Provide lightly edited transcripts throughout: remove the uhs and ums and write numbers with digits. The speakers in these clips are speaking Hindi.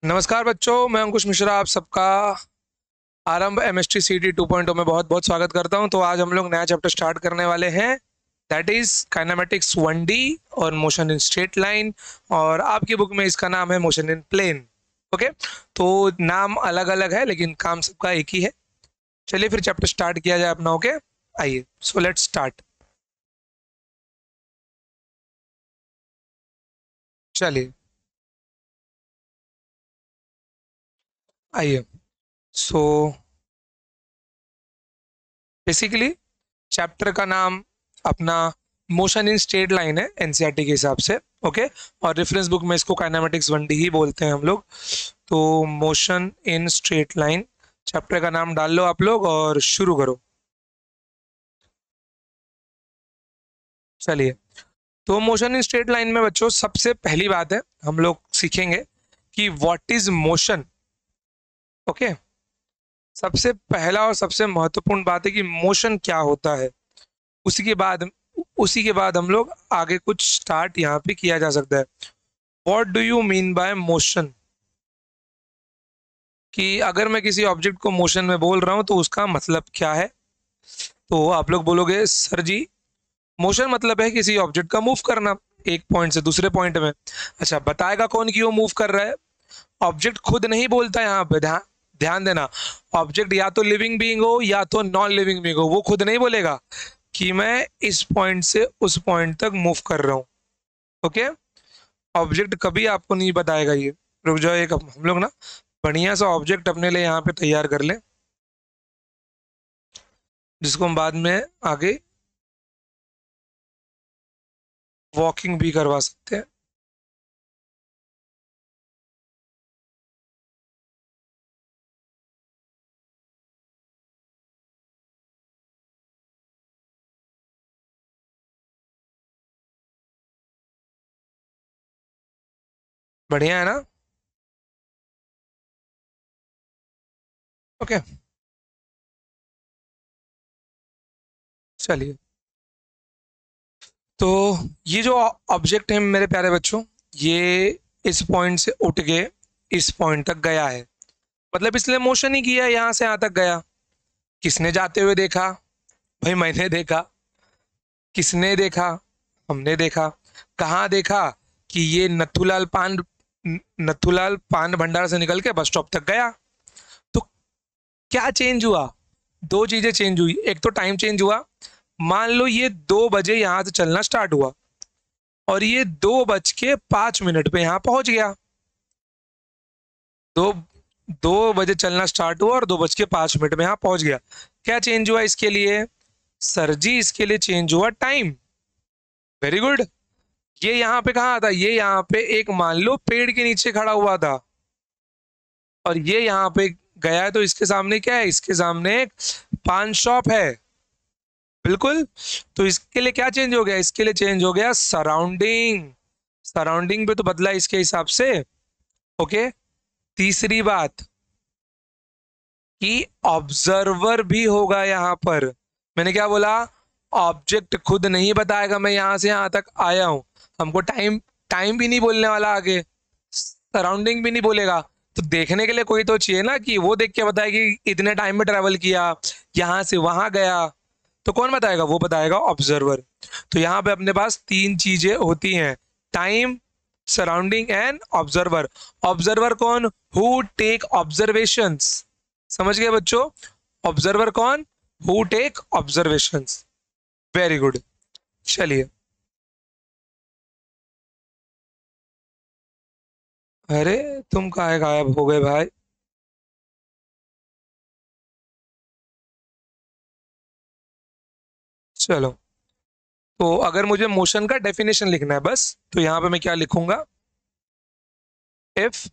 नमस्कार बच्चों, मैं अंकुश मिश्रा आप सबका आरंभ एमएसटी सीटी 2.0 में बहुत बहुत स्वागत करता हूं। तो आज हम लोग नया चैप्टर स्टार्ट करने वाले हैं, दैट इज काइनेमेटिक्स 1D और मोशन इन स्ट्रेट लाइन। और आपकी बुक में इसका नाम है मोशन इन प्लेन। ओके, तो नाम अलग अलग है लेकिन काम सबका एक ही है। चलिए फिर चैप्टर स्टार्ट किया जाए अपना। ओके, आइए, सो लेट्स स्टार्ट। चलिए, आइए। सो बेसिकली चैप्टर का नाम अपना मोशन इन स्ट्रेट लाइन है एनसीईआरटी के हिसाब से। ओके, और रेफरेंस बुक में इसको काइनेमेटिक्स 1D ही बोलते हैं हम लोग। तो motion in straight line chapter का नाम डाल लो आप लोग और शुरू करो। चलिए, तो मोशन इन स्ट्रेट लाइन में बच्चों सबसे पहली बात है हम लोग सीखेंगे कि व्हाट इज मोशन। ओके, सबसे पहला और सबसे महत्वपूर्ण बात है कि मोशन क्या होता है। उसी के बाद उसी के बाद हम लोग आगे कुछ स्टार्ट यहाँ पे किया जा सकता है। What do you mean bye motion? कि अगर मैं किसी ऑब्जेक्ट को मोशन में बोल रहा हूं तो उसका मतलब क्या है। तो आप लोग बोलोगे सर जी, मोशन मतलब है किसी ऑब्जेक्ट का मूव करना एक पॉइंट से दूसरे पॉइंट में। अच्छा, बताएगा कौन कि वो मूव कर रहा है? ऑब्जेक्ट खुद नहीं बोलता यहाँ पे, ध्यान ध्यान देना। ऑब्जेक्ट या तो लिविंग बीइंग हो या तो नॉन लिविंग बीइंग हो, वो खुद नहीं बोलेगा कि मैं इस पॉइंट से उस पॉइंट तक मूव कर रहा हूँ। ओके, ऑब्जेक्ट कभी आपको नहीं बताएगा ये। रुक जाओ, एक हम लोग ना बढ़िया सा ऑब्जेक्ट अपने लिए यहाँ पे तैयार कर ले, जिसको हम बाद में आगे वॉकिंग भी करवा सकते हैं। बढ़िया है ना? ओके, चलिए। तो ये जो ऑब्जेक्ट है मेरे प्यारे बच्चों, ये इस पॉइंट से उठ के इस पॉइंट तक गया है, मतलब इसलिए मोशन ही किया, यहाँ से यहाँ तक गया। किसने जाते हुए देखा? भाई मैंने देखा। किसने देखा? हमने देखा। कहाँ देखा? कि ये नथुलाल पान भंडार से निकल के बस स्टॉप तक गया। तो क्या चेंज हुआ? दो चीजें चेंज हुई। एक तो टाइम चेंज हुआ। मान लो ये 2 बजे यहां से चलना स्टार्ट हुआ और ये 2:05 पे यहां पहुंच गया। दो 2 बजे चलना स्टार्ट हुआ और 2:05 में यहां पहुंच गया। क्या चेंज हुआ इसके लिए? सर जी, इसके लिए चेंज हुआ टाइम। Very good. ये यहाँ पे कहाँ था? ये यहाँ पे एक मान लो पेड़ के नीचे खड़ा हुआ था और ये यहाँ पे गया है, तो इसके सामने क्या है? इसके सामने एक पान शॉप है। बिल्कुल। तो इसके लिए क्या चेंज हो गया? इसके लिए चेंज हो गया सराउंडिंग। सराउंडिंग पे तो बदला इसके हिसाब से। ओके, तीसरी बात कि ऑब्जर्वर भी होगा यहाँ पर। मैंने क्या बोला? ऑब्जेक्ट खुद नहीं बताएगा मैं यहां से यहां तक आया हूं। हमको टाइम टाइम भी नहीं बोलने वाला, आगे सराउंडिंग भी नहीं बोलेगा। तो देखने के लिए कोई तो चाहिए ना कि वो देख के बताए कि इतने टाइम में ट्रेवल किया, यहां से वहां गया। तो कौन बताएगा? वो बताएगा ऑब्जर्वर। तो यहाँ पे अपने पास तीन चीजें होती हैं, time, surrounding and observer. Observer कौन? Who take observations. समझ गए बच्चों? ऑब्जर्वर कौन? Who take observations. Very good. चलिए। अरे, तुम काहे गायब हो गए भाई? चलो, तो अगर मुझे मोशन का डेफिनेशन लिखना है बस, तो यहां पे मैं क्या लिखूंगा? If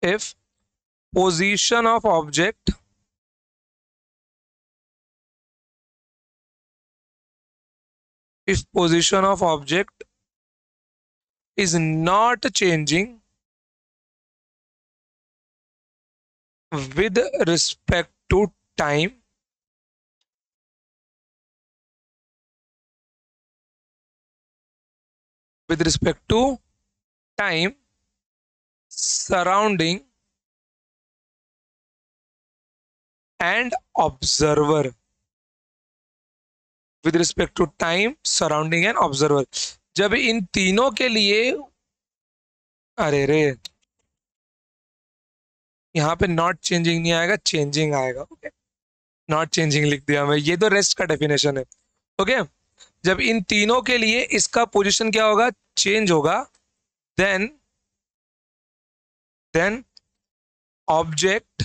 if position of object if position of object is not changing with respect to time, with respect to time surrounding and observer. With respect to time surrounding and observer, जब इन तीनों के लिए, अरे रे, यहाँ पे नॉट चेंजिंग नहीं आएगा, चेंजिंग आएगा। ओके, नॉट चेंजिंग लिख दिया मैं, ये तो रेस्ट का डेफिनेशन है। ओके, जब इन तीनों के लिए इसका पोजीशन क्या होगा, चेंज होगा, then object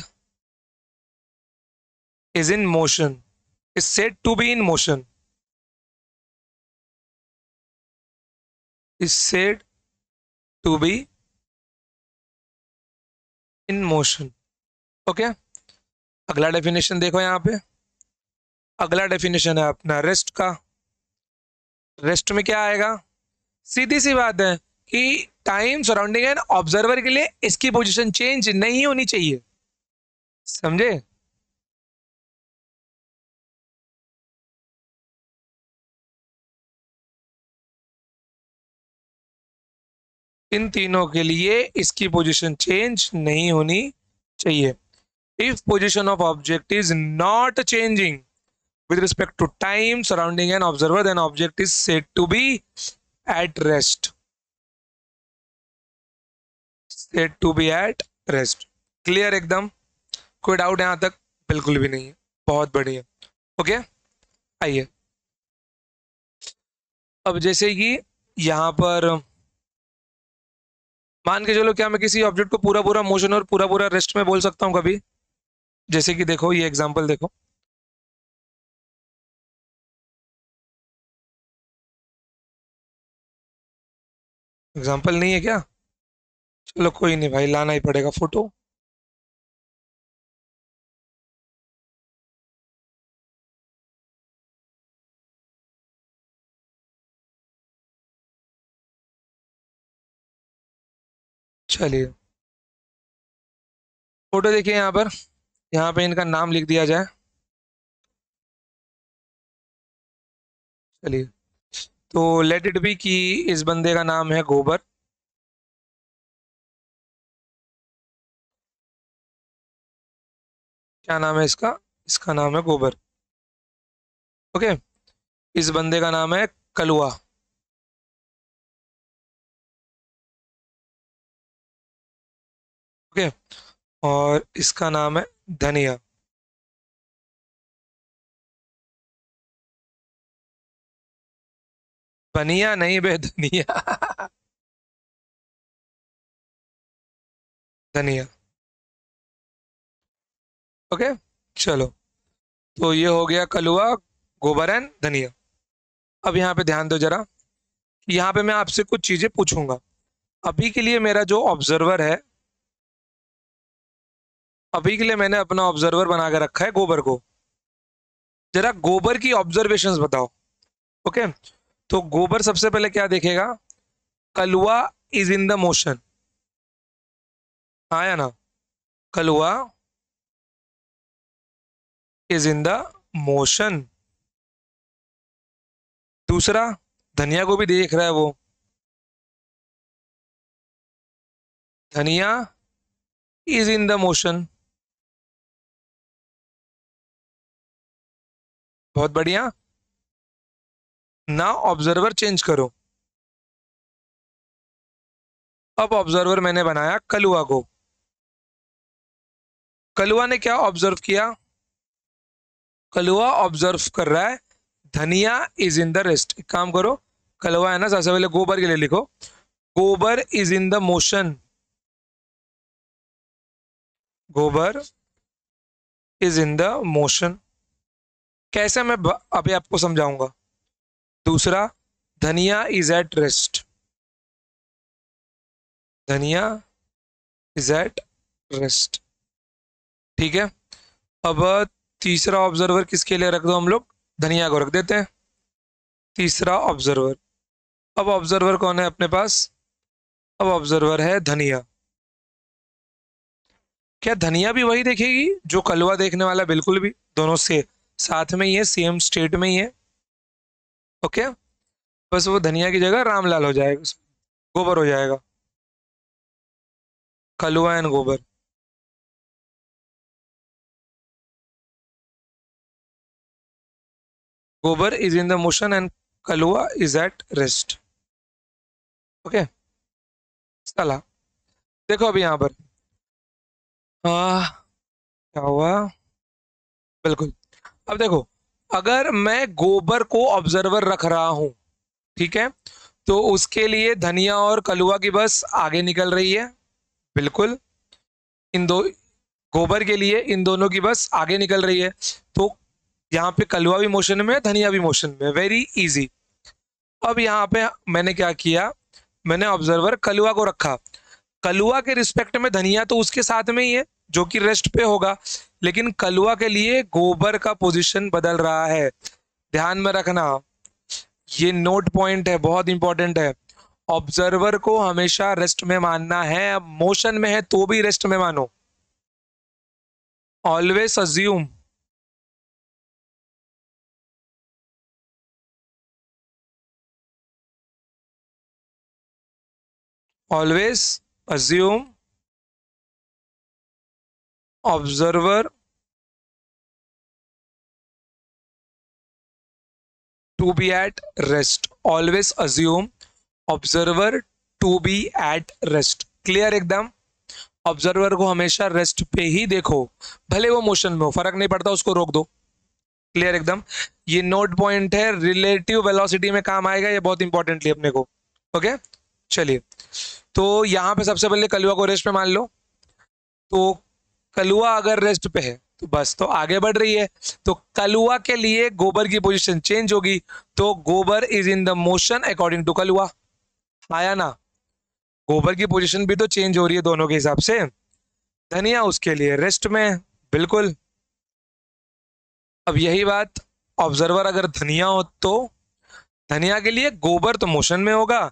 is in motion, is said to be in motion, is said to be in motion। Okay, अगला डेफिनेशन देखो, यहां पे अगला डेफिनेशन है अपना रेस्ट का। रेस्ट में क्या आएगा, सीधी सी बात है कि टाइम सराउंडिंग एंड ऑब्जर्वर के लिए इसकी पोजीशन चेंज नहीं होनी चाहिए, समझे। इन तीनों के लिए इसकी पोजीशन चेंज नहीं होनी चाहिए। If position of object is not changing with respect to time surrounding an observer, then object is said to be at rest, said to be at rest। Clear एकदम, कोई डाउट यहां तक, बिल्कुल भी नहीं है, बहुत बढ़िया। ओके, आइए अब जैसे कि यहां पर मान के चलो, क्या मैं किसी ऑब्जेक्ट को पूरा पूरा मोशन और पूरा पूरा रेस्ट में बोल सकता हूं कभी, जैसे कि देखो ये एग्जांपल देखो, एग्जाम्पल नहीं है क्या, चलो कोई नहीं भाई, लाना ही पड़ेगा फोटो। चलिए फोटो देखिए यहाँ पे इनका नाम लिख दिया जाए। चलिए, तो लेट इट बी कि इस बंदे का नाम है गोबर, क्या नाम है इसका, इसका नाम है गोबर। ओके, इस बंदे का नाम है कलुआ। ओके, और इसका नाम है धनिया। बनिया नहीं बे, धनिया धनिया। ओके, चलो, तो ये हो गया कलुआ, गोबर एंड धनिया। अब यहाँ पे ध्यान दो जरा, यहाँ पे मैं आपसे कुछ चीजें पूछूंगा। अभी के लिए मेरा जो ऑब्जर्वर है, अभी के लिए मैंने अपना ऑब्जर्वर बना के रखा है गोबर को। जरा गोबर की ऑब्जर्वेशंस बताओ। ओके, तो गोबर सबसे पहले क्या देखेगा, कलुआ इज इन द मोशन, आया ना, कलुआ इज इन द मोशन। दूसरा, धनिया को भी देख रहा है वो, धनिया इज इन द मोशन। बहुत बढ़िया, ना ऑब्जर्वर चेंज करो। अब ऑब्जर्वर मैंने बनाया कलुआ को। कलुआ ने क्या ऑब्जर्व किया, कलुआ ऑब्जर्व कर रहा है धनिया इज इन द रेस्ट। एक काम करो, कलुआ है ना, सबसे पहले गोबर के लिए लिखो, गोबर इज इन द मोशन, गोबर इज इन द मोशन। कैसे, मैं अभी आपको समझाऊंगा। दूसरा, धनिया इज एट रेस्ट, धनिया इज एट रेस्ट। ठीक है, अब तीसरा ऑब्जर्वर किसके लिए रख दो हम लोग, धनिया को रख देते हैं, तीसरा ऑब्जर्वर। अब ऑब्जर्वर कौन है अपने पास, अब ऑब्जर्वर है धनिया। क्या धनिया भी वही देखेगी जो कलवा देखने वाला, बिल्कुल भी, दोनों से साथ में ही है, सेम स्टेट में ही है। ओके, बस वो धनिया की जगह रामलाल हो जाएगा, गोबर हो जाएगा। कलुआ एंड गोबर। गोबर is in the motion and Kalua is at rest. Okay, चला देखो अभी यहाँ पर क्या हुआ। बिल्कुल, अब देखो, अगर मैं गोबर को ऑब्जर्वर रख रहा हूं, ठीक है, तो उसके लिए धनिया और कलुआ की बस आगे निकल रही है। बिल्कुल, इन दो, गोबर के लिए इन दोनों की बस आगे निकल रही है। तो यहाँ पे कलुआ भी मोशन में है, धनिया भी मोशन में है, वेरी इजी। अब यहाँ पे मैंने क्या किया, मैंने ऑब्जर्वर कलुआ को रखा। कलुआ के रिस्पेक्ट में धनिया तो उसके साथ में ही है, जो कि रेस्ट पे होगा, लेकिन कलुआ के लिए गोबर का पोजीशन बदल रहा है। ध्यान में रखना, ये नोट पॉइंट है, बहुत इंपॉर्टेंट है। ऑब्जर्वर को हमेशा रेस्ट में मानना है, मोशन में है तो भी रेस्ट में मानो। Always assume, always assume observer to be at rest. Always assume observer to be at rest. Clear एकदम। ऑब्जर्वर को हमेशा रेस्ट पे ही देखो, भले वो मोशन में हो, फर्क नहीं पड़ता, उसको रोक दो। क्लियर एकदम। ये नोट पॉइंट है, रिलेटिव वेलोसिटी में काम आएगा, ये बहुत इंपॉर्टेंटली अपने को। ओके, चलिए, तो यहां पे सबसे पहले कलुआ को रेस्ट पे मान लो। तो कलुआ अगर रेस्ट पे है तो बस तो आगे बढ़ रही है, तो कलुआ के लिए गोबर की पोजीशन चेंज होगी, तो Gobar is in the motion according to Kalua. आया ना, गोबर की पोजीशन भी तो चेंज हो रही है दोनों के हिसाब से। धनिया उसके लिए रेस्ट में है, बिल्कुल। अब यही बात, ऑब्जर्वर अगर धनिया हो तो धनिया के लिए गोबर तो मोशन में होगा,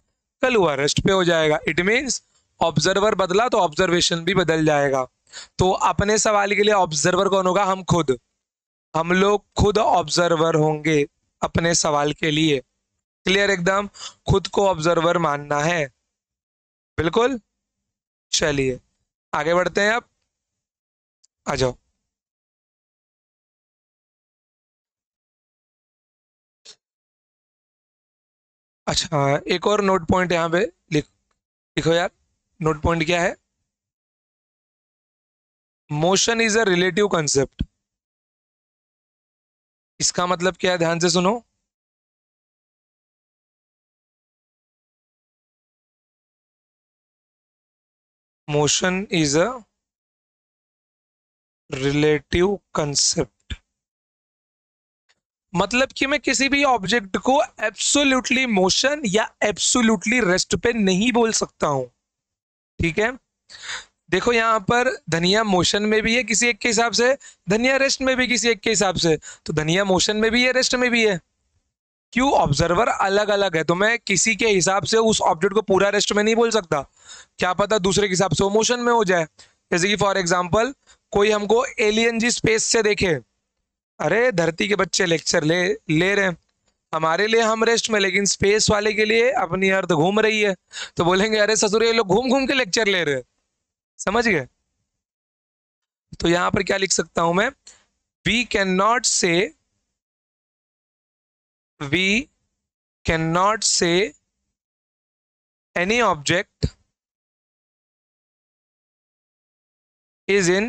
कलुआ रेस्ट पे हो जाएगा। इट मीन्स ऑब्जर्वर बदला तो ऑब्जर्वेशन भी बदल जाएगा। तो अपने सवाल के लिए ऑब्जर्वर कौन होगा, हम खुद, हम लोग खुद ऑब्जर्वर होंगे अपने सवाल के लिए। क्लियर एकदम, खुद को ऑब्जर्वर मानना है, बिल्कुल। चलिए आगे बढ़ते हैं, अब आ जाओ। अच्छा, एक और नोट पॉइंट यहाँ पे लिखो यार। नोट पॉइंट क्या है, motion is a relative concept. इसका मतलब क्या है, ध्यान से सुनो। Motion is a relative concept, मतलब कि मैं किसी भी ऑब्जेक्ट को एब्सोल्युटली मोशन या एब्सोल्युटली रेस्ट पे नहीं बोल सकता हूं। ठीक है, देखो यहां पर धनिया मोशन में भी है किसी एक के हिसाब से, धनिया रेस्ट में भी किसी एक के हिसाब से, तो धनिया मोशन में भी है, रेस्ट में भी है। क्यों, ऑब्जर्वर अलग अलग है, तो मैं किसी के हिसाब से उस ऑब्जेक्ट को पूरा रेस्ट में नहीं बोल सकता। क्या पता दूसरे के हिसाब से वो मोशन में हो जाए। जैसे कि फॉर एग्जाम्पल, कोई हमको एलियन जी स्पेस से देखे, अरे धरती के बच्चे लेक्चर ले ले रहे हैं, हमारे लिए हम रेस्ट में, लेकिन स्पेस वाले के लिए अपनी अर्थ घूम रही है, तो बोलेंगे अरे ससुर ये लोग घूम घूम के लेक्चर ले रहे हैं। समझ गए। तो यहां पर क्या लिख सकता हूं मैं, वी कैन नॉट से, वी कैन नॉट से any object is in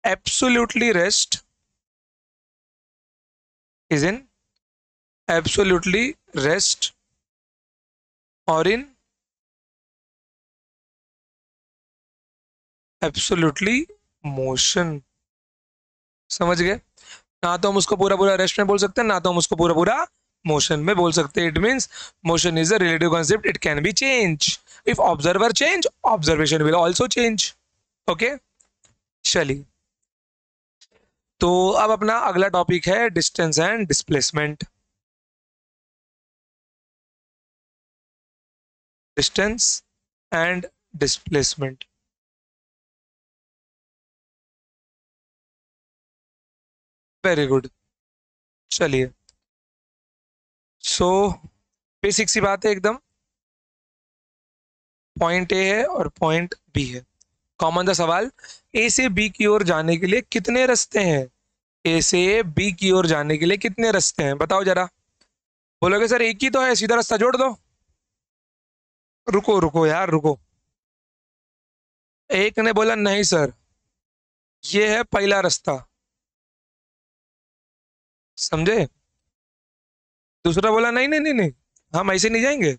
absolutely rest, is in absolutely rest or in absolutely motion। समझ गए, ना तो हम उसको पूरा पूरा रेस्ट में बोल सकते हैं, ना तो हम उसको पूरा पूरा मोशन में बोल सकते हैं। It means motion is a relative concept, it can be change. If observer change, observation will also change. Okay, चलिए, तो अब अपना अगला टॉपिक है distance and displacement. Distance and displacement, very good. चलिए, सो बेसिक सी बात है एकदम, पॉइंट ए है और पॉइंट बी है, कॉमन सा सवाल, ए से बी की ओर जाने के लिए कितने रास्ते हैं? ए से बी की ओर जाने के लिए कितने रास्ते हैं बताओ जरा। बोलोगे सर एक ही तो है, सीधा रास्ता जोड़ दो। रुको रुको यार रुको। एक ने बोला नहीं सर, ये है पहला रास्ता, समझे? दूसरा बोला नहीं नहीं नहीं नहीं, हम ऐसे नहीं जाएंगे,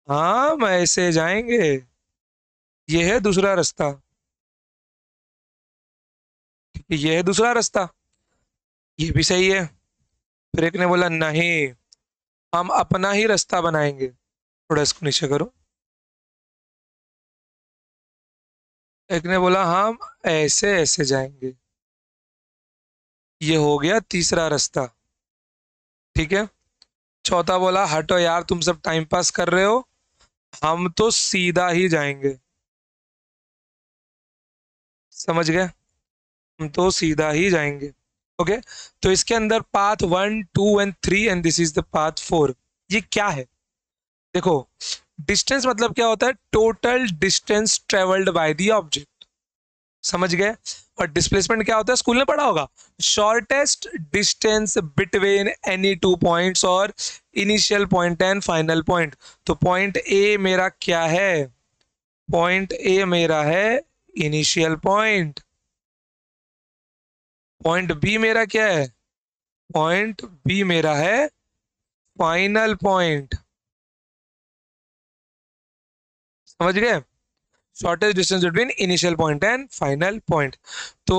हम ऐसे जाएंगे, ये है दूसरा रास्ता, ये है दूसरा रास्ता, ये भी सही है। फिर एक ने बोला नहीं, हम अपना ही रास्ता बनाएंगे। थोड़ा इसको नीचे करो। एक ने बोला हम ऐसे ऐसे जाएंगे, ये हो गया तीसरा रास्ता, ठीक है। चौथा बोला हटो यार तुम सब टाइम पास कर रहे हो, हम तो सीधा ही जाएंगे, समझ गए, हम तो सीधा ही जाएंगे। ओके, तो इसके अंदर path 1, 2 and 3 and this is the path 4। ये क्या है देखो, डिस्टेंस मतलब क्या होता है, total distance travelled by the object, समझ गए। और डिस्प्लेसमेंट क्या होता है, स्कूल में पढ़ा होगा, shortest distance between any two points और initial point and final point. तो पॉइंट ए मेरा क्या है, पॉइंट ए मेरा है इनिशियल पॉइंट, पॉइंट बी मेरा क्या है, पॉइंट बी मेरा है फाइनल पॉइंट, समझ गए। Shortest distance between initial point and final point. तो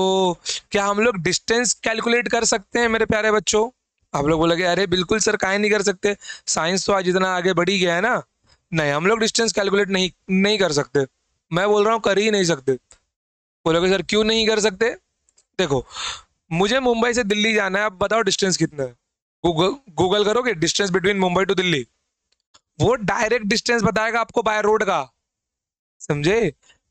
क्या हम लोग डिस्टेंस कैलकुलेट कर सकते हैं मेरे प्यारे बच्चों? आप लोग बोलोगे अरे बिल्कुल सर काहे नहीं कर सकते, साइंस तो आज इतना आगे बढ़ ही गया है ना। नहीं, हम लोग डिस्टेंस कैलकुलेट नहीं नहीं कर सकते, मैं बोल रहा हूँ कर ही नहीं सकते। बोलोगे सर क्यों नहीं कर सकते? देखो, मुझे मुंबई से दिल्ली जाना है, आप बताओ डिस्टेंस कितना है, गूगल गूगल करोगे distance between Mumbai to Delhi, वो डायरेक्ट डिस्टेंस बताएगा आपको बाय रोड का, समझे।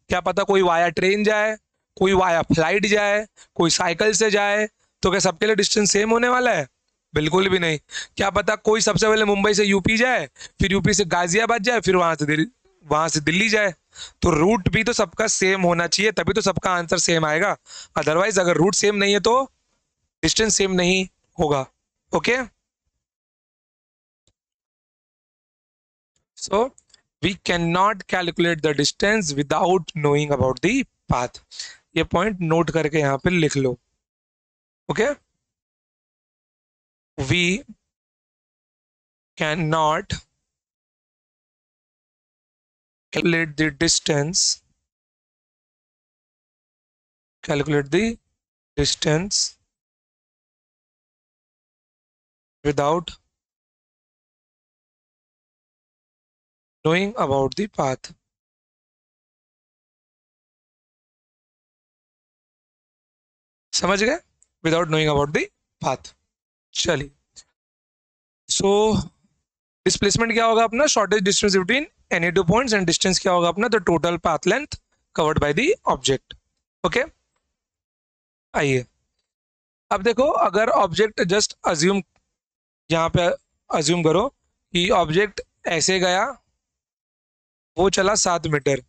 क्या पता कोई वाया ट्रेन जाए, कोई वाया फ्लाइट जाए, कोई साइकिल से जाए, तो क्या सबके लिए डिस्टेंस सेम होने वाला है? बिल्कुल भी नहीं। क्या पता कोई सबसे पहले मुंबई से यूपी जाए, फिर यूपी से गाजियाबाद जाए, फिर वहां से दिल्ली जाए। तो रूट भी तो सबका सेम होना चाहिए, तभी तो सबका आंसर सेम आएगा। अदरवाइज अगर रूट सेम नहीं है तो डिस्टेंस सेम नहीं होगा। Okay, so we can not calculate the distance without knowing about the path. ये पॉइंट नोट करके यहां पे लिख लो। Okay, we can not calculate the distance, calculate the distance without knowing about the path। समझ गए, without knowing about the path. चलिए, सो डिस्प्लेसमेंट क्या होगा अपना, shortest distance between any two points, and distance क्या होगा अपना, the total path length covered by the object. Okay, आइए अब देखो, अगर ऑब्जेक्ट जस्ट अज्यूम, यहाँ पे अज्यूम करो कि ऑब्जेक्ट ऐसे गया, वो चला 7 मीटर,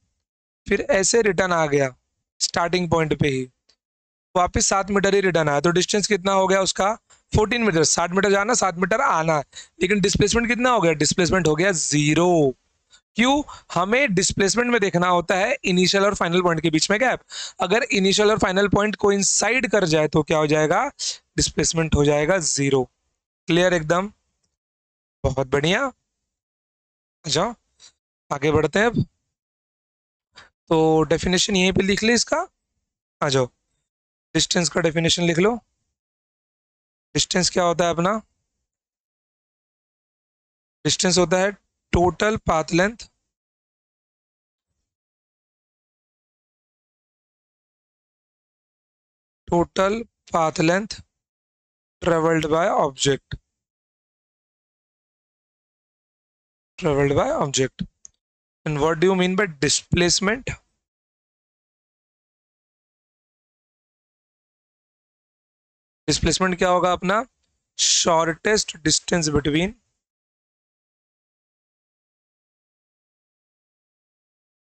फिर ऐसे रिटर्न आ गया स्टार्टिंग पॉइंट पे ही, वापस 7 मीटर ही रिटर्न आया, तो डिस्टेंस कितना हो गया उसका, 14 मीटर। 60 मीटर जाना, 7 मीटर आना, लेकिन डिस्प्लेसमेंट कितना हो गया, डिस्प्लेसमेंट हो गया 0। क्यों? हमें डिस्प्लेसमेंट में देखना होता है इनिशियल और फाइनल पॉइंट के बीच में गैप। अगर इनिशियल और फाइनल पॉइंट कोइंसाइड कर जाए तो क्या हो जाएगा, डिस्प्लेसमेंट हो जाएगा 0। क्लियर एकदम, बहुत बढ़िया। अच्छा, आगे बढ़ते हैं अब। तो डेफिनेशन यहीं पे लिख ले इसका, आ जाओ, डिस्टेंस का डेफिनेशन लिख लो। डिस्टेंस क्या होता है अपना, डिस्टेंस होता है total path length total path length travelled by object, travelled by object. And what do you mean by displacement? Displacement क्या होगा अपना, shortest distance between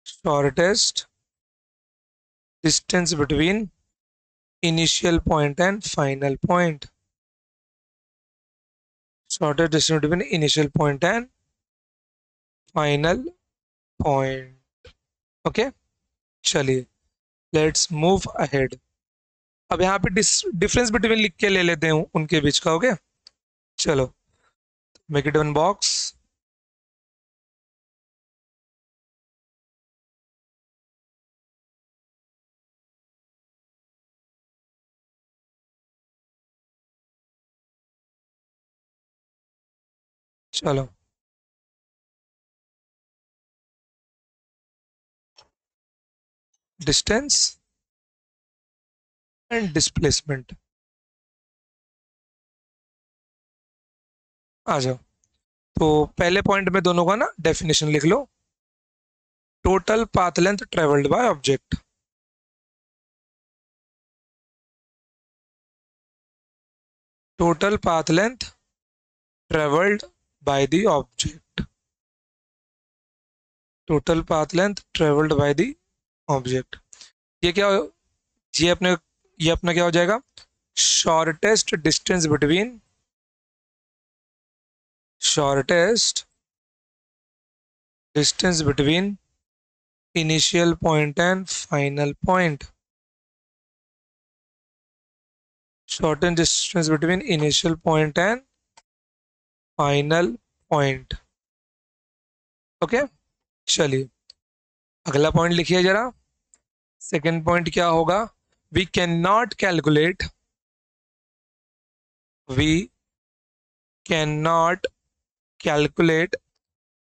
shortest distance between initial point and final point. Shortest distance between initial point and final point. Okay, चलिए लेट्स मूव अहेड. अब यहाँ पे डिफरेंस बिटवीन लिख के ले लेते हैं उनके बीच का. ओके, चलो मेक इट वन बॉक्स. चलो डिस्टेंस एंड डिस्प्लेसमेंट आ जाओ. तो पहले पॉइंट में दोनों का ना डेफिनेशन लिख लो. Total path length travelled by object. Total path length travelled by the object. Total path length travelled by the object. ये क्या, ये अपना क्या हो जाएगा? Shortest distance between, shortest distance between initial point and final point. Shortest distance between initial point and final point. Okay, चलिए अगला पॉइंट लिखिए जरा. सेकेंड पॉइंट क्या होगा? We can not calculate, we can not calculate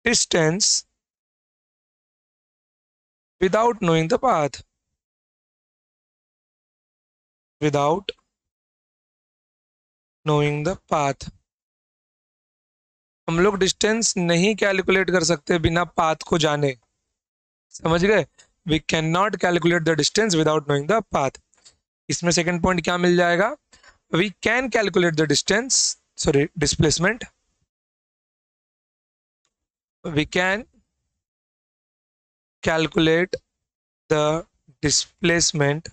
distance without knowing the path. Without knowing the path. हम लोग डिस्टेंस नहीं कैलकुलेट कर सकते बिना पाथ को जाने. समझ गए? We can not calculate the distance without knowing the path. इसमें सेकंड पॉइंट क्या मिल जाएगा? We can calculate the distance, sorry displacement. We can calculate the displacement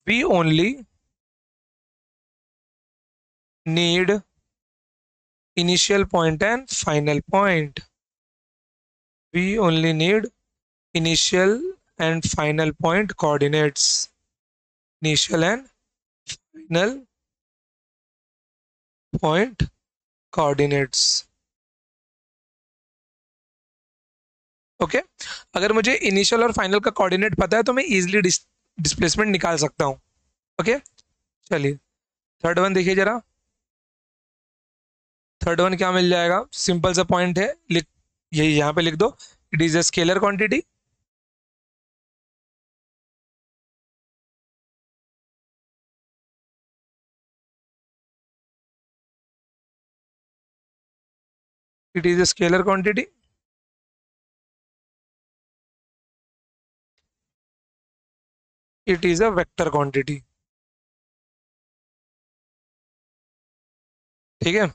we only need initial point and final point. We only need initial and final point coordinates. Initial and final point coordinates. Okay, अगर मुझे इनिशियल और फाइनल का कोऑर्डिनेट पता है तो मैं इजीली डिस्प्लेसमेंट निकाल सकता हूं. ओके, चलिए थर्ड वन देखिए जरा. थर्ड वन क्या मिल जाएगा? सिंपल सा पॉइंट है, लिख, यही यहां पे लिख दो. It is a scalar quantity. It is a scalar quantity. It is a vector quantity. ठीक है.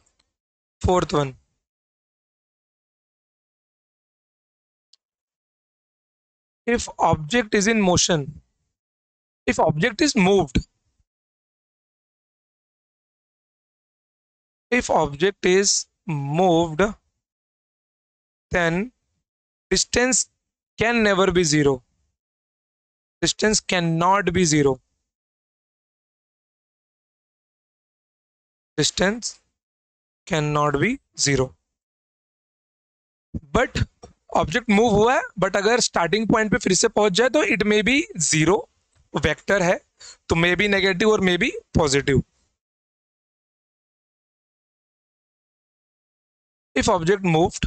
Fourth one, if object is in motion, if object is moved, if object is moved, then distance can never be zero. Distance cannot be zero. Distance cannot be zero. But object move हुआ है, बट अगर स्टार्टिंग पॉइंट पे फिर से पहुंच जाए तो it may B zero. Vector है तो मे बी नेगेटिव और मे be positive. If object moved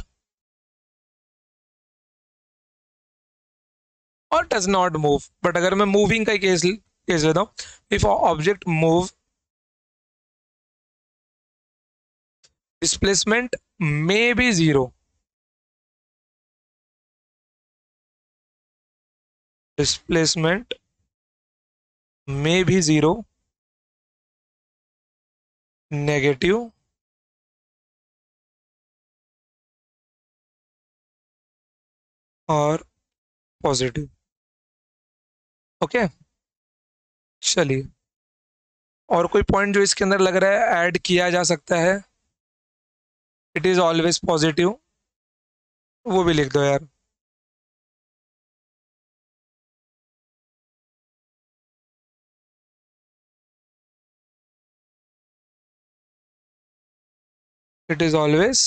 और डज नॉट मूव, बट अगर मैं मूविंग का केस लेता हूं, if object move, displacement may be zero. Displacement may be zero, negative और पॉजिटिव। ओके, चलिए, और कोई पॉइंट जो इसके अंदर लग रहा है ऐड किया जा सकता है? इट इज ऑलवेज पॉजिटिव, वो भी लिख दो यार। It is always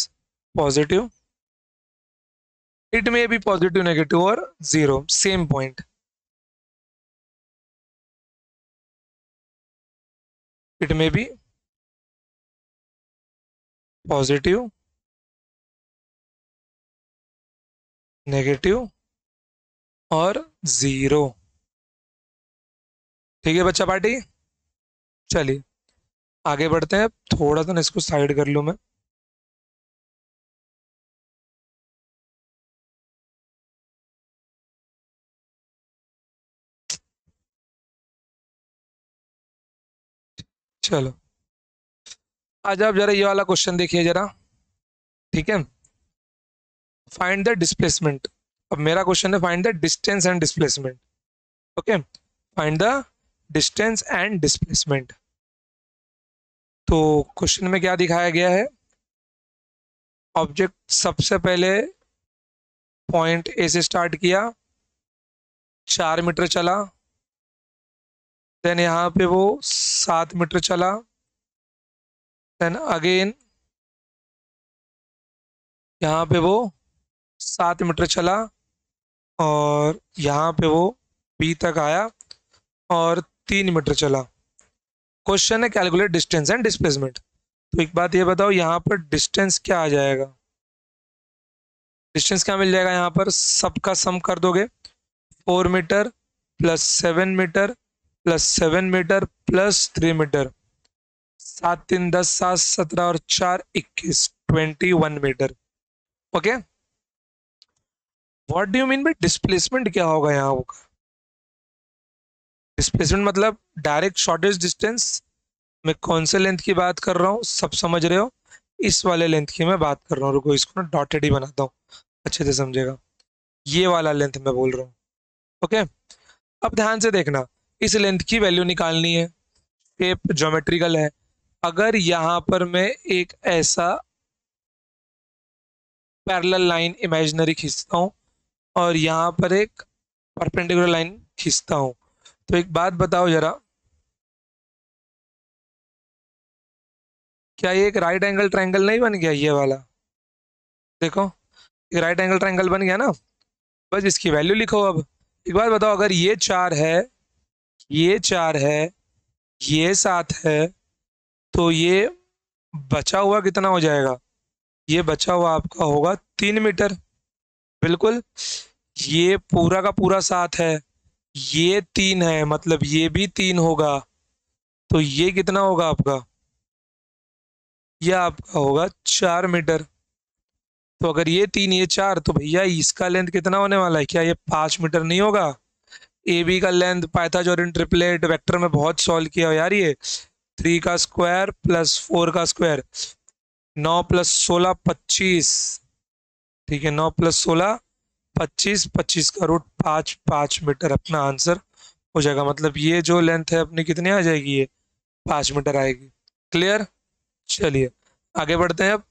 positive, it may be positive, negative और zero, same point. It may be positive, negative और जीरो। ठीक है बच्चा पार्टी, चलिए आगे बढ़ते हैं। थोड़ा सा ना इसको साइड कर लूं मैं। चलो, आज आप जरा ये वाला क्वेश्चन देखिए जरा। ठीक है, फाइंड द डिस्प्लेसमेंट। अब मेरा क्वेश्चन है find the distance and displacement. Okay, find the distance and displacement. तो क्वेश्चन में क्या दिखाया गया है? ऑब्जेक्ट सबसे पहले पॉइंट ए से स्टार्ट किया, 4 मीटर चला, देन यहाँ पे वो 7 मीटर चला, देन अगेन यहाँ पे वो 7 मीटर चला, और यहाँ पे वो बी तक आया और 3 मीटर चला। क्वेश्चन है कैलकुलेट डिस्टेंस एंड डिस्प्लेसमेंट। तो एक बात ये बताओ, यहाँ पर डिस्टेंस क्या आ जाएगा? डिस्टेंस क्या मिल जाएगा यहाँ पर? सबका सम कर दोगे, 4 metre plus 7 metre plus 7 metre plus 3 metre, 7 3 10, 7 17 और 4 21, 21 मीटर। Okay, what do you mean by displacement? क्या होगा यहाँ होगा? डिस्प्लेसमेंट मतलब डायरेक्ट शॉर्टेज डिस्टेंस। मैं कौन से लेंथ की बात कर रहा हूँ सब समझ रहे हो? इस वाले लेंथ की मैं बात कर रहा हूँ। रुको इसको ना डॉटेड ही बनाता हूँ, अच्छे से समझेगा। ये वाला लेंथ मैं बोल रहा हूँ। ओके, अब ध्यान से देखना, इस लेंथ की वैल्यू निकालनी है। शेप ज्योमेट्रिकल है। अगर यहाँ पर मैं एक ऐसा पैरेलल लाइन इमेजिनरी खींचता हूँ और यहाँ पर एक परपेंडिकुलर लाइन खींचता हूँ, तो एक बात बताओ जरा, क्या ये एक राइट एंगल ट्रायंगल नहीं बन गया? ये वाला देखो, ये राइट एंगल ट्रायंगल बन गया ना। बस इसकी वैल्यू लिखो। अब एक बात बताओ, अगर ये 4 है, ये 4 है, ये 7 है, तो ये बचा हुआ कितना हो जाएगा? ये बचा हुआ आपका होगा 3 मीटर। बिल्कुल, ये पूरा का पूरा 7 है, ये 3 है, मतलब ये भी 3 होगा, तो ये कितना होगा आपका? ये आपका होगा 4 मीटर। तो अगर ये 3 ये 4, तो भैया इसका लेंथ कितना होने वाला है? क्या ये 5 मीटर नहीं होगा? ए बी का लेंथ पाइथागोरन ट्रिपलेट वेक्टर में बहुत सॉल्व किया हो यार ये। 3 का स्क्वायर प्लस 4 का स्क्वायर, 9 + 16 25। ठीक है, 9 + 16 25, 25 का रूट 5, 5 मीटर अपना आंसर हो जाएगा। मतलब ये जो लेंथ है अपनी कितनी आ जाएगी? ये 5 मीटर आएगी। क्लियर, चलिए आगे बढ़ते हैं। अब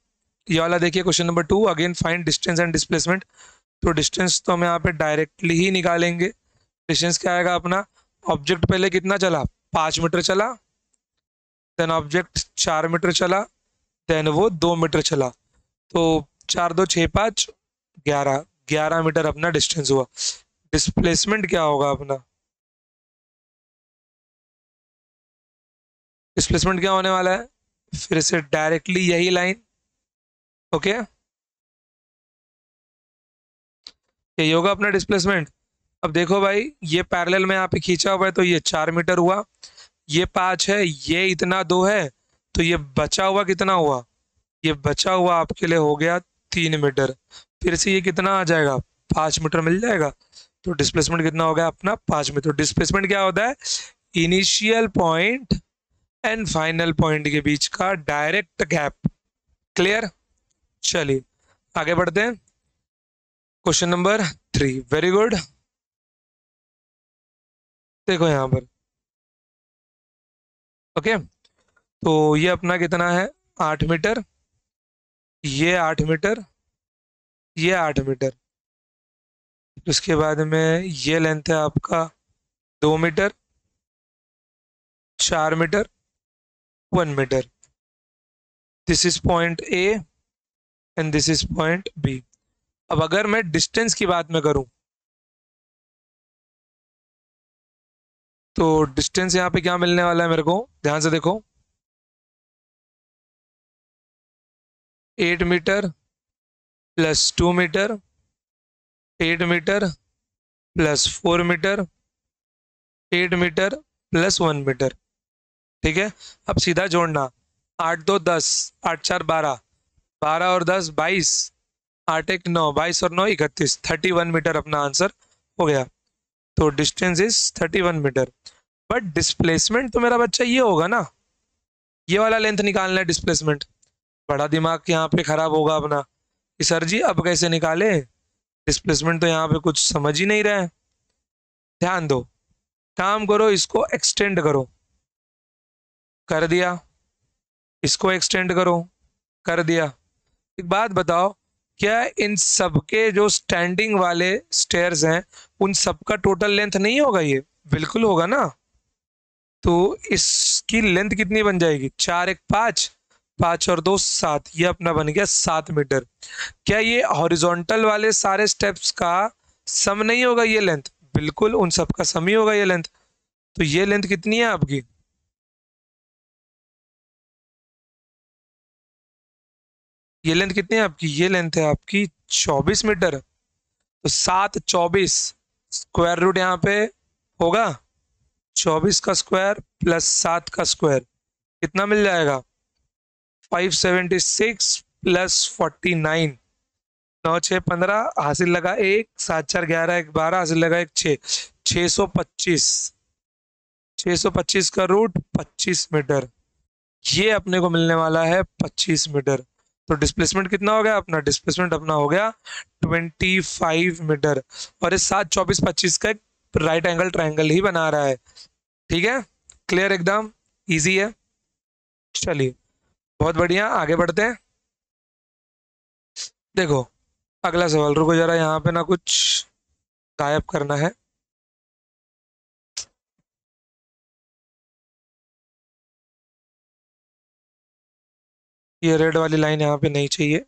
ये वाला देखिए question number 2, again find distance and displacement. तो डिस्टेंस तो हम यहाँ पे डायरेक्टली ही निकालेंगे। डिस्टेंस क्या आएगा अपना? ऑब्जेक्ट पहले कितना चला? 5 मीटर चला, देन ऑब्जेक्ट 4 मीटर चला, देन वो 2 मीटर चला। तो 4 2 6 5 11, 11 मीटर अपना डिस्टेंस हुआ। डिस्प्लेसमेंट क्या होगा अपना? डिस्प्लेसमेंट क्या होने वाला है? फिर से डायरेक्टली यही लाइन। ओके, यही होगा अपना डिस्प्लेसमेंट। अब देखो भाई, ये पैरेलल में यहाँ पे खींचा हुआ है, तो ये 4 मीटर हुआ, ये 5 है, ये इतना 2 है, तो ये बचा हुआ कितना हुआ? ये बचा हुआ आपके लिए हो गया 3 मीटर। फिर से ये कितना आ जाएगा? 5 मीटर मिल जाएगा। तो डिस्प्लेसमेंट कितना हो गया अपना? 5 मीटर। डिस्प्लेसमेंट क्या होता है? Initial point and final point के बीच का डायरेक्ट गैप। क्लियर, चलिए आगे बढ़ते हैं। Question number 3, very good. देखो यहाँ पर, ओके, तो ये अपना कितना है, 8 मीटर, ये 8 मीटर, ये 8 मीटर। उसके बाद में ये लेंथ है आपका 2 metre, 4 metre, 1 metre. This is point A and this is point B. अब अगर मैं डिस्टेंस की बात में करूं, तो डिस्टेंस यहाँ पे क्या मिलने वाला है मेरे को, ध्यान से देखो। 8 metre plus 2 metre, 8 metre plus 4 metre, 8 metre plus 1 metre. ठीक है, अब सीधा जोड़ना, 8 2 10, 8 4 12, 12 और 10 22, 8 1 9, 22 और 9 31, 31 मीटर अपना आंसर हो गया। तो distance is 31 metre. But displacement तो मेरा बच्चा ये होगा ना, ये वाला लेंथ निकालना है डिस्प्लेसमेंट। बड़ा दिमाग यहाँ पे खराब होगा अपना कि सर जी अब कैसे निकाले, डिस्प्लेसमेंट तो यहाँ पे कुछ समझ ही नहीं रहा है। ध्यान दो, काम करो, इसको एक्सटेंड करो, कर दिया, इसको एक्सटेंड करो, कर दिया। एक बात बताओ, क्या इन सबके जो स्टैंडिंग वाले स्टेयर्स हैं, उन सबका टोटल लेंथ नहीं होगा ये? बिल्कुल होगा ना। तो इसकी लेंथ कितनी बन जाएगी, 4 1 5, 5 और 2 7, ये अपना बन गया 7 मीटर। क्या ये हॉरिजॉन्टल वाले सारे स्टेप्स का सम नहीं होगा ये लेंथ? बिल्कुल उन सब का सम ही होगा ये लेंथ। तो ये लेंथ कितनी है आपकी, ये लेंथ कितनी है आपकी, ये लेंथ है आपकी 24 मीटर। तो 7 24, स्क्वायर रूट यहाँ पे होगा, 24 का स्क्वायर प्लस 7 का स्क्वायर, कितना मिल जाएगा, 576 प्लस 49, 9 6 15, हासिल लगा 1, 7 4 11, 1 12, हासिल लगा 1 6, 625, 625 का रूट 25 मीटर। ये अपने को मिलने वाला है 25 मीटर। तो डिस्प्लेसमेंट कितना हो गया अपना, डिस्प्लेसमेंट अपना हो गया 25 मीटर। और इस 7 24 25 का एक राइट एंगल ट्रायंगल ही बना रहा है। ठीक है, क्लियर, एकदम इजी है। चलिए, बहुत बढ़िया, आगे बढ़ते हैं। देखो अगला सवाल, रुको जरा, यहाँ पे ना कुछ गायब करना है। ये रेड वाली लाइन यहाँ पे नहीं चाहिए,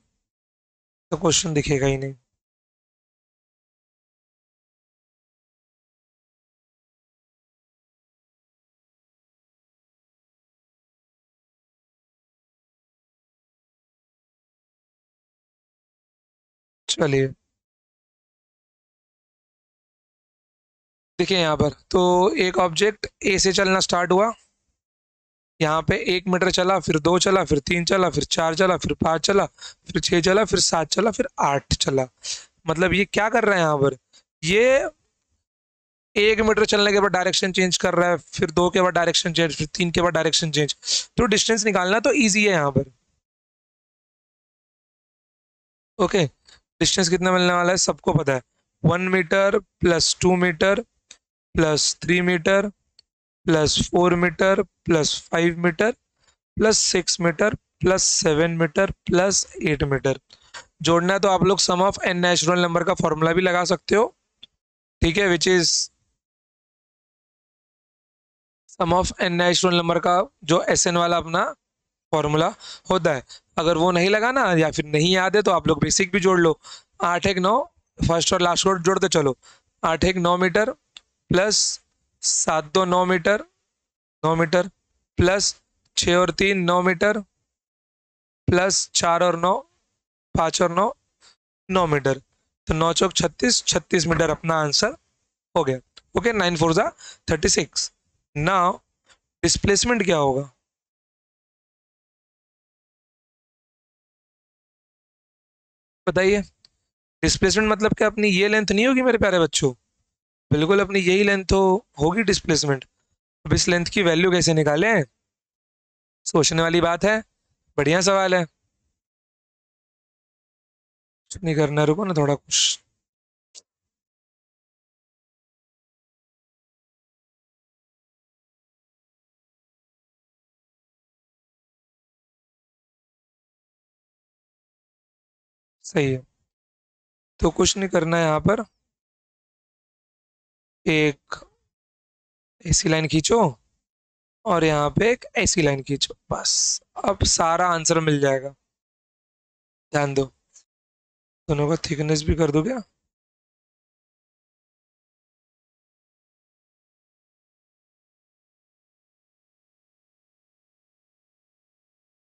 तो क्वेश्चन दिखेगा ही नहीं। चलिए, देखिए यहाँ पर तो एक ऑब्जेक्ट ए से चलना स्टार्ट हुआ, यहाँ पे 1 मीटर चला, फिर 2 चला, फिर 3 चला, फिर 4 चला, फिर 5 चला, फिर 6 चला, फिर 7 चला, फिर 8 चला। मतलब ये क्या कर रहा है यहाँ पर, ये 1 मीटर चलने के बाद डायरेक्शन चेंज कर रहा है, फिर 2 के बाद डायरेक्शन चेंज, फिर 3 के बाद डायरेक्शन चेंज। तो डिस्टेंस निकालना तो ईजी है यहाँ पर। ओके, डिस्टेंस कितना मिलने वाला है सबको पता है, 1 metre plus 2 metre plus 3 metre plus 4 metre plus 5 metre plus 6 metre plus 7 metre plus 8 metre. जोड़ना है तो आप लोग sum of n natural number का फॉर्मूला भी लगा सकते हो। ठीक है, which is sum of n natural number का जो एस एन वाला अपना फॉर्मूला होता है। अगर वो नहीं लगाना या फिर नहीं याद है तो आप लोग बेसिक भी जोड़ लो। 8 1 9, फर्स्ट और लास्ट को जोड़ते चलो, 8 1 9 metre plus 7 2 9 metre, 9 metre plus 6 और 3 9 मीटर प्लस 4 और 9, 5 और 9, 9 मीटर। तो 9 चौक 36, 36 मीटर अपना आंसर हो गया। ओके, 9 4 जा 36। नाउ डिस्प्लेसमेंट क्या होगा, बताइए। डिस्प्लेसमेंट मतलब क्या अपनी ये लेंथ नहीं होगी मेरे प्यारे बच्चों, बिल्कुल अपनी यही लेंथ तो होगी डिस्प्लेसमेंट। अब इस लेंथ की वैल्यू कैसे निकालें, सोचने वाली बात है, बढ़िया सवाल है। कुछ नहीं करना, रुको ना थोड़ा कुछ सही है। तो कुछ नहीं करना है यहाँ पर, एक ऐसी लाइन खींचो और यहाँ पे एक ऐसी लाइन खींचो, बस। अब सारा आंसर मिल जाएगा। ध्यान दो, दोनों का थिकनेस भी कर दो क्या?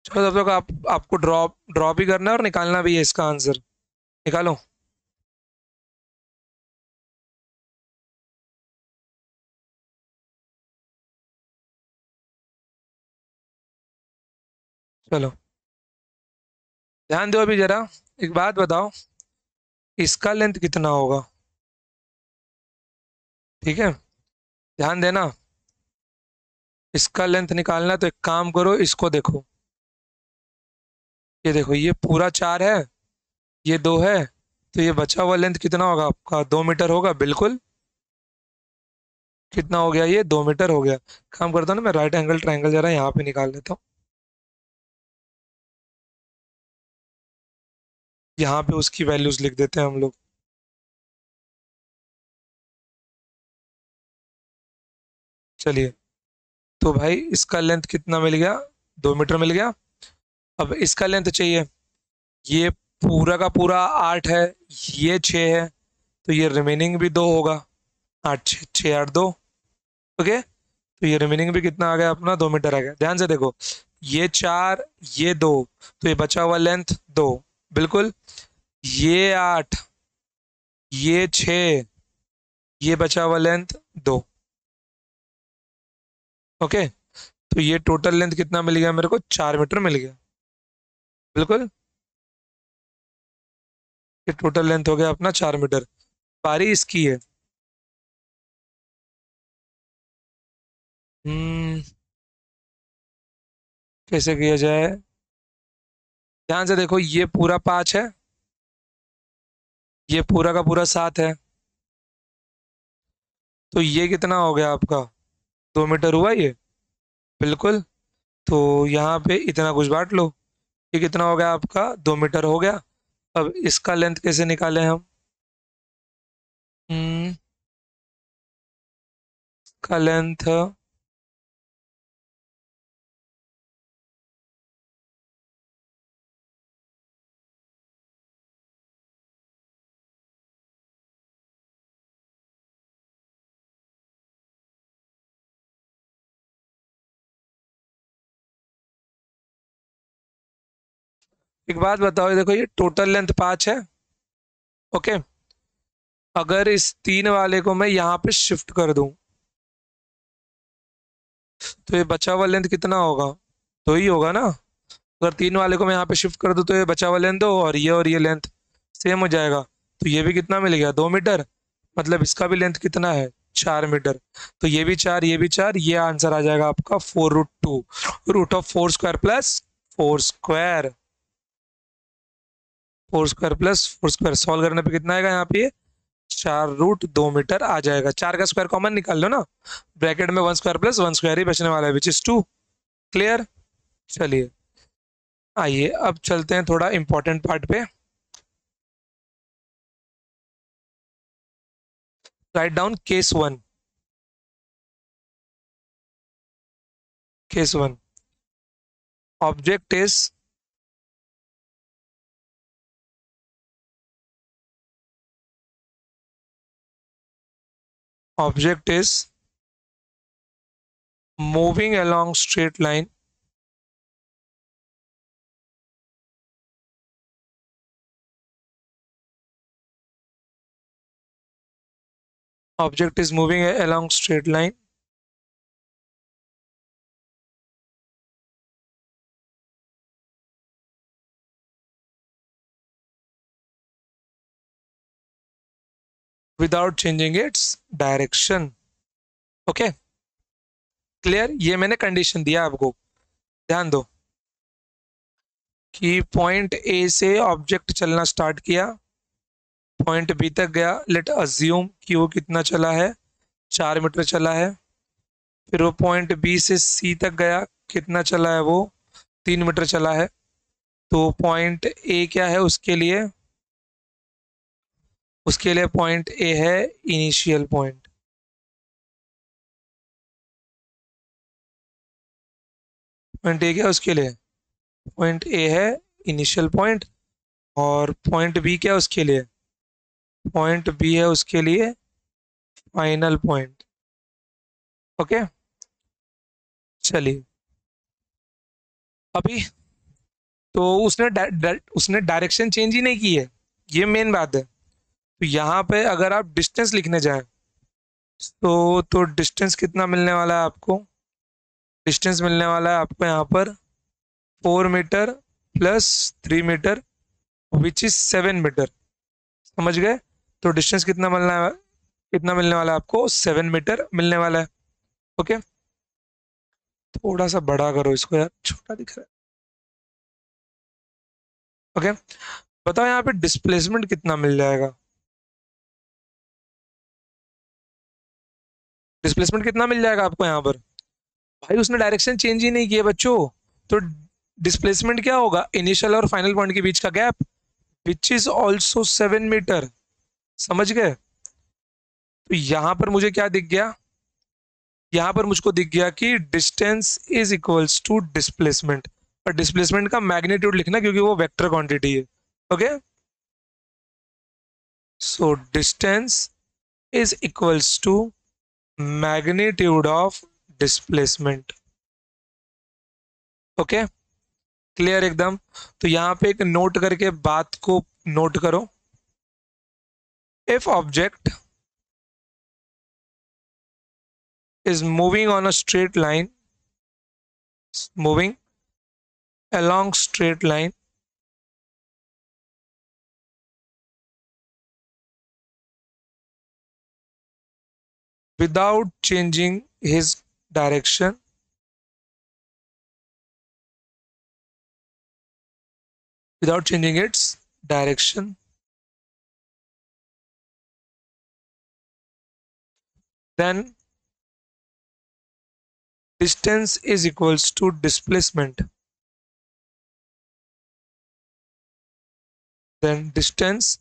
चलो तब तक आपको ड्रॉ भी करना है और निकालना भी है इसका आंसर। निकालो। चलो ध्यान दो अभी जरा, एक बात बताओ, इसका लेंथ कितना होगा? ठीक है, ध्यान देना। इसका लेंथ निकालना है तो एक काम करो, इसको देखो, ये देखो, ये पूरा 4 है, ये 2 है, तो ये बचा हुआ लेंथ कितना होगा आपका? 2 मीटर होगा, बिल्कुल। कितना हो गया? ये 2 मीटर हो गया। काम करता हूँ ना मैं, राइट एंगल ट्रायंगल जरा यहाँ पे निकाल लेता हूँ। यहाँ पे उसकी वैल्यूज लिख देते हैं हम लोग। चलिए, तो भाई इसका लेंथ कितना मिल गया? 2 मीटर मिल गया। अब इसका लेंथ चाहिए, ये पूरा का पूरा 8 है, ये 6 है, तो ये रिमेनिंग भी 2 होगा। 8 6 6 8 2। ओके, तो ये रिमेनिंग भी कितना आ गया अपना? 2 मीटर आ गया। ध्यान से देखो, ये 4, ये 2, तो ये बचा हुआ लेंथ 2, बिल्कुल। ये 8, ये 6, ये बचा हुआ लेंथ 2। ओके, तो ये टोटल लेंथ कितना मिल गया मेरे को? 4 मीटर मिल गया, बिल्कुल। ये टोटल लेंथ हो गया अपना 4 मीटर। पारी इसकी है। हम्म, कैसे किया जाए? ध्यान से देखो, ये पूरा 5 है, ये पूरा का पूरा 7 है, तो ये कितना हो गया आपका? 2 मीटर हुआ ये, बिल्कुल। तो यहाँ पे इतना कुछ बांट लो, ये कितना हो गया आपका? 2 मीटर हो गया। अब इसका लेंथ कैसे निकालें हम? हम्म, का लेंथ, एक बात बताओ, ये देखो, ये टोटल लेंथ 5 है। ओके, अगर इस 3 वाले को मैं यहाँ पे शिफ्ट कर दूं, तो ये बचा हुआ लेंथ कितना होगा? 2 ही होगा ना। अगर 3 वाले को मैं यहाँ पे शिफ्ट कर दूं, तो ये बचा हुआ लेंथ 2, और ये लेंथ सेम हो जाएगा। तो ये भी कितना मिल गया? 2 मीटर। मतलब इसका भी लेंथ कितना है? 4 मीटर। तो ये भी 4, ये भी 4, ये आंसर आ जाएगा आपका 4√2, √4² प्लस 4²। 4² प्लस 4², सॉल्व करने पे कितना आएगा यहाँ पे? 4√2 मीटर आ जाएगा। 4 का स्क्वायर कॉमन निकाल लो ना, ब्रैकेट में 1² प्लस 1² ही बचने वाला है, विच इज 2। क्लियर? चलिए, आइए अब चलते हैं थोड़ा इंपॉर्टेंट पार्ट पे। Write down case 1। Case 1, object is, object is moving along straight line, object is moving along straight line without changing its direction। Okay, clear? ये मैंने कंडीशन दिया आपको। ध्यान दो कि पॉइंट ए से ऑब्जेक्ट चलना स्टार्ट किया, पॉइंट बी तक गया। लेट अज्यूम कि वो कितना चला है? 4 मीटर चला है। फिर वो पॉइंट बी से सी तक गया, कितना चला है वो? 3 मीटर चला है। तो पॉइंट ए क्या है उसके लिए? उसके लिए पॉइंट ए है इनिशियल पॉइंट। पॉइंट ए क्या है उसके लिए? पॉइंट ए है इनिशियल पॉइंट, और पॉइंट बी क्या है उसके लिए? पॉइंट बी है उसके लिए फाइनल पॉइंट। ओके, चलिए अभी तो उसने डायरेक्शन चेंज ही नहीं की है, ये मेन बात है। तो यहाँ पे अगर आप डिस्टेंस लिखने जाएं तो डिस्टेंस कितना मिलने वाला है आपको? डिस्टेंस मिलने वाला है आपको यहाँ पर 4 metre plus 3 metre, which is 7 metre. समझ गए? तो डिस्टेंस कितना मिलने वाला है आपको? 7 मीटर मिलने वाला है। ओके, थोड़ा सा बड़ा करो इसको यार, छोटा दिख रहा है। ओके, बताओ यहाँ पे डिस्प्लेसमेंट कितना मिल जाएगा? डिस्प्लेसमेंट कितना मिल जाएगा आपको यहाँ पर? भाई उसने डायरेक्शन चेंज ही नहीं किया बच्चों, तो डिस्प्लेसमेंट क्या होगा? इनिशियल और फाइनल पॉइंट के बीच का gap, which is also 7 metre. समझ गए? तो यहां पर मुझे क्या दिख गया? यहां पर मुझको दिख गया कि distance is equals to displacement, और डिस्प्लेसमेंट का मैग्नीट्यूड लिखना क्योंकि वो वेक्टर क्वांटिटी है। Okay, so distance is equals to magnitude of displacement. Okay, clear एकदम? तो यहां पे एक नोट करके बात को नोट करो। If object is moving on a straight line, moving along straight line without changing his direction, without changing its direction, then distance is equals to displacement. Then distance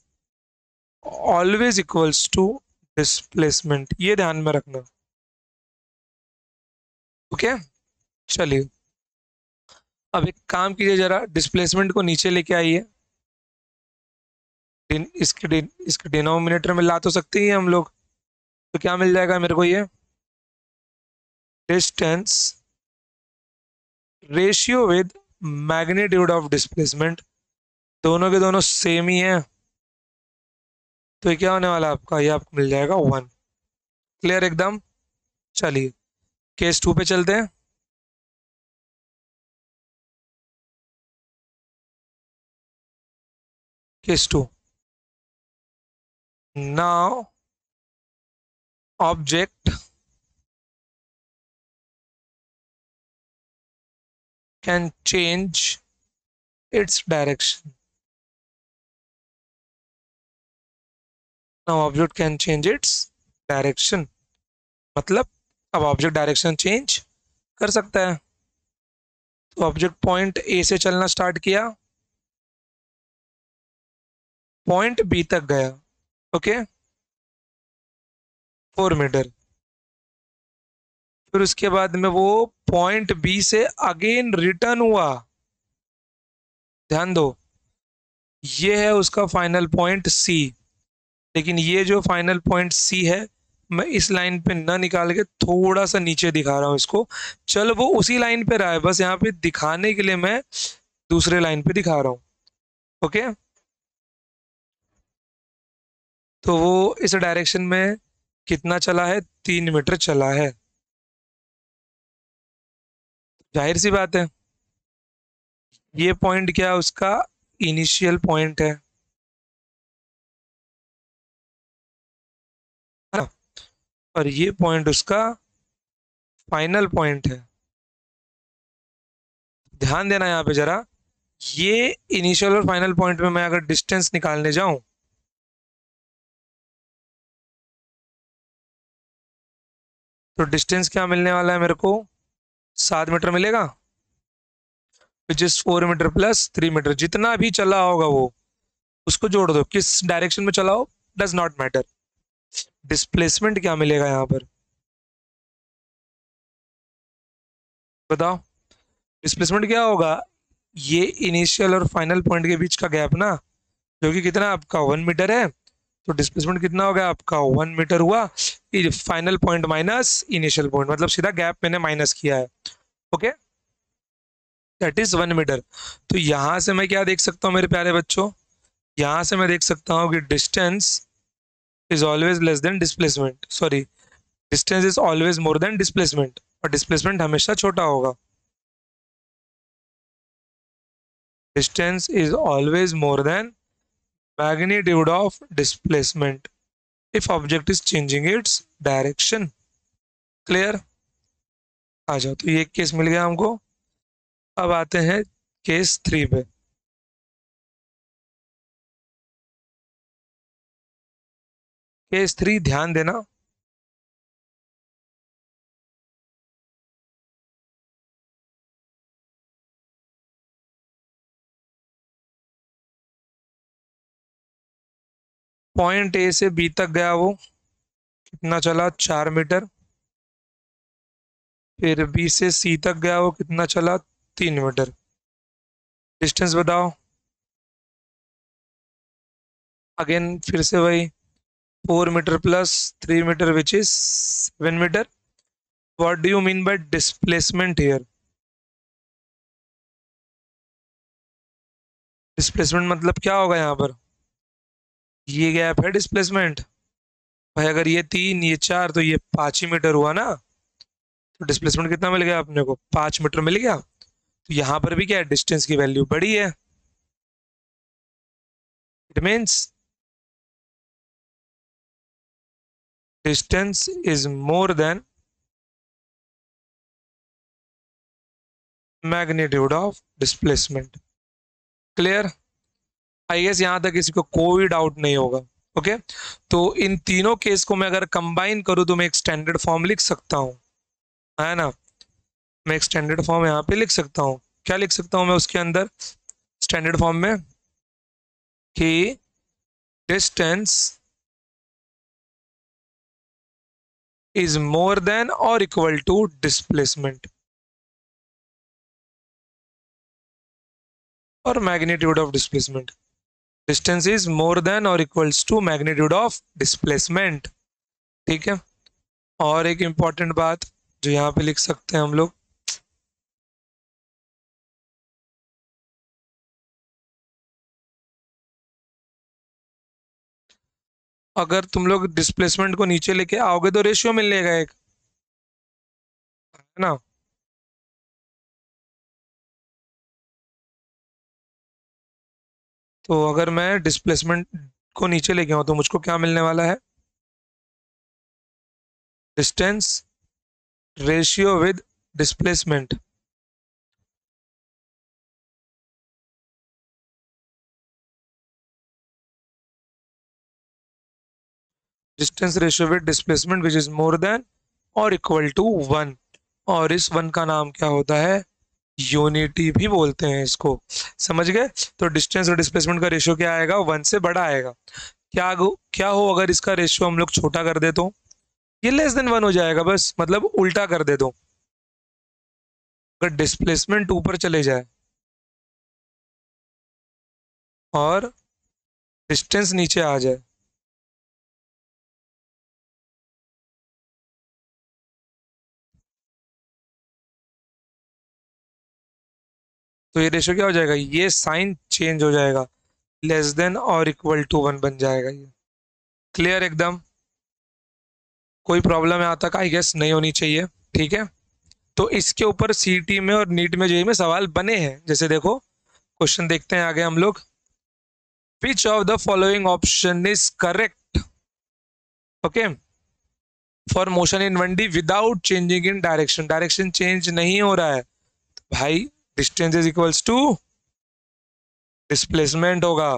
always equals to displacement, ये ध्यान में रखना। ओके, चलिए अब एक काम कीजिए, जरा डिस्प्लेसमेंट को नीचे लेके आइए। इसके डिनोमिनेटर में ला तो सकते ही हम लोग, तो क्या मिल जाएगा मेरे को? ये distance ratio with magnitude of displacement, दोनों के दोनों सेम ही है, तो ये क्या होने वाला है आपका? ये आपको मिल जाएगा 1। क्लियर एकदम? चलिए केस 2 पे चलते हैं। Case 2, now object can change its direction. Now object can change its direction, मतलब अब ऑब्जेक्ट डायरेक्शन चेंज कर सकता है। तो ऑब्जेक्ट पॉइंट ए से चलना स्टार्ट किया, पॉइंट बी तक गया। Okay, 4 metre. फिर उसके बाद में वो पॉइंट बी से अगेन रिटर्न हुआ। ध्यान दो, ये है उसका फाइनल पॉइंट सी, लेकिन ये जो फाइनल पॉइंट सी है मैं इस लाइन पे ना निकाल के थोड़ा सा नीचे दिखा रहा हूं इसको। चल वो उसी लाइन पे रहा है, बस यहाँ पे दिखाने के लिए मैं दूसरे लाइन पे दिखा रहा हूँ। ओके, तो वो इस डायरेक्शन में कितना चला है? 3 मीटर चला है। जाहिर सी बात है, ये पॉइंट क्या है? उसका इनिशियल पॉइंट है ना? और ये पॉइंट उसका फाइनल पॉइंट है। ध्यान देना यहाँ पे जरा, ये इनिशियल और फाइनल पॉइंट में मैं अगर डिस्टेंस निकालने जाऊं तो डिस्टेंस क्या मिलने वाला है मेरे को? 7 मीटर मिलेगा, which is 4 metre plus 3 metre. जितना भी चला होगा वो उसको जोड़ दो, किस डायरेक्शन में चला हो? Does not matter. डिस्प्लेसमेंट क्या मिलेगा यहाँ पर बताओ। डिस्प्लेसमेंट क्या होगा, ये इनिशियल और फाइनल पॉइंट के बीच का गैप ना, जो कि कितना आपका 1 मीटर है, तो डिस्प्लेसमेंट कितना हो गया आपका 1 मीटर हुआ। Final point minus initial point, मतलब सीधा गैप मैंने माइनस किया है। Okay, that is 1 metre. तो यहां से मैं क्या देख सकता हूँ मेरे प्यारे बच्चों, यहां से मैं देख सकता हूँ कि distance is always less than displacement, sorry, distance is always more than displacement, और डिस्प्लेसमेंट हमेशा छोटा होगा। Distance is always more than magnitude of displacement if object is changing its direction। Clear, आ जाओ। तो ये एक केस मिल गया हमको। अब आते हैं केस 3 पे। केस 3 ध्यान देना, पॉइंट ए से बी तक गया वो, कितना चला 4 मीटर। फिर बी से सी तक गया वो, कितना चला 3 मीटर। डिस्टेंस बताओ। अगेन फिर से वही 4 metre plus 3 metre which is 7 metre. What do you mean by displacement here. Displacement मतलब क्या होगा यहाँ पर, ये गैप है डिस्प्लेसमेंट। भाई अगर ये 3 ये 4 तो ये 5 ही मीटर हुआ ना, तो डिस्प्लेसमेंट कितना मिल गया अपने को, 5 मीटर मिल गया। तो यहाँ पर भी क्या है, डिस्टेंस की वैल्यू बड़ी है। It means distance is more than magnitude of displacement. Clear, I guess यहाँ तक किसी को कोई डाउट नहीं होगा। ओके, तो इन तीनों केस को मैं अगर कंबाइन करूं तो मैं एक स्टैंडर्ड फॉर्म लिख सकता हूं, है ना। मैं एक स्टैंडर्ड फॉर्म यहाँ पे लिख सकता हूँ। क्या लिख सकता हूँ मैं उसके अंदर स्टैंडर्ड फॉर्म में, कि डिस्टेंस इज मोर देन और इक्वल टू डिस्प्लेसमेंट और magnitude of displacement. Distance is more than और equals to magnitude of displacement. ठीक है, और एक इंपॉर्टेंट बात जो यहाँ पे लिख सकते हैं हम लोग, अगर तुम लोग डिस्प्लेसमेंट को नीचे लेके आओगे तो रेशियो मिलेगा एक, है ना। तो अगर मैं डिस्प्लेसमेंट को नीचे लेके आऊँ तो मुझको क्या मिलने वाला है, distance ratio with displacement. Distance ratio with displacement which is more than और इक्वल टू 1, और इस 1 का नाम क्या होता है, यूनिटी भी बोलते हैं इसको। समझ गए। तो डिस्टेंस और डिस्प्लेसमेंट का रेशियो क्या आएगा, 1 से बड़ा आएगा। क्या हो अगर इसका रेशियो हम लोग छोटा कर दे तो, ये लेस देन 1 हो जाएगा, बस मतलब उल्टा कर दे दो। अगर डिस्प्लेसमेंट ऊपर चले जाए और डिस्टेंस नीचे आ जाए, तो ये रेशियो क्या हो जाएगा, ये साइन चेंज हो जाएगा, लेस देन और इक्वल टू 1 बन जाएगा ये। क्लियर एकदम, कोई प्रॉब्लम यहाँ तक आई गेस नहीं होनी चाहिए। ठीक है, तो इसके ऊपर सीटी में और नीट में जेईई में सवाल बने हैं। जैसे देखो क्वेश्चन देखते हैं आगे हम लोग, which of the following option is correct, okay, for motion in 1D without changing in direction. Direction change नहीं हो रहा है भाई, distance is equals to displacement होगा।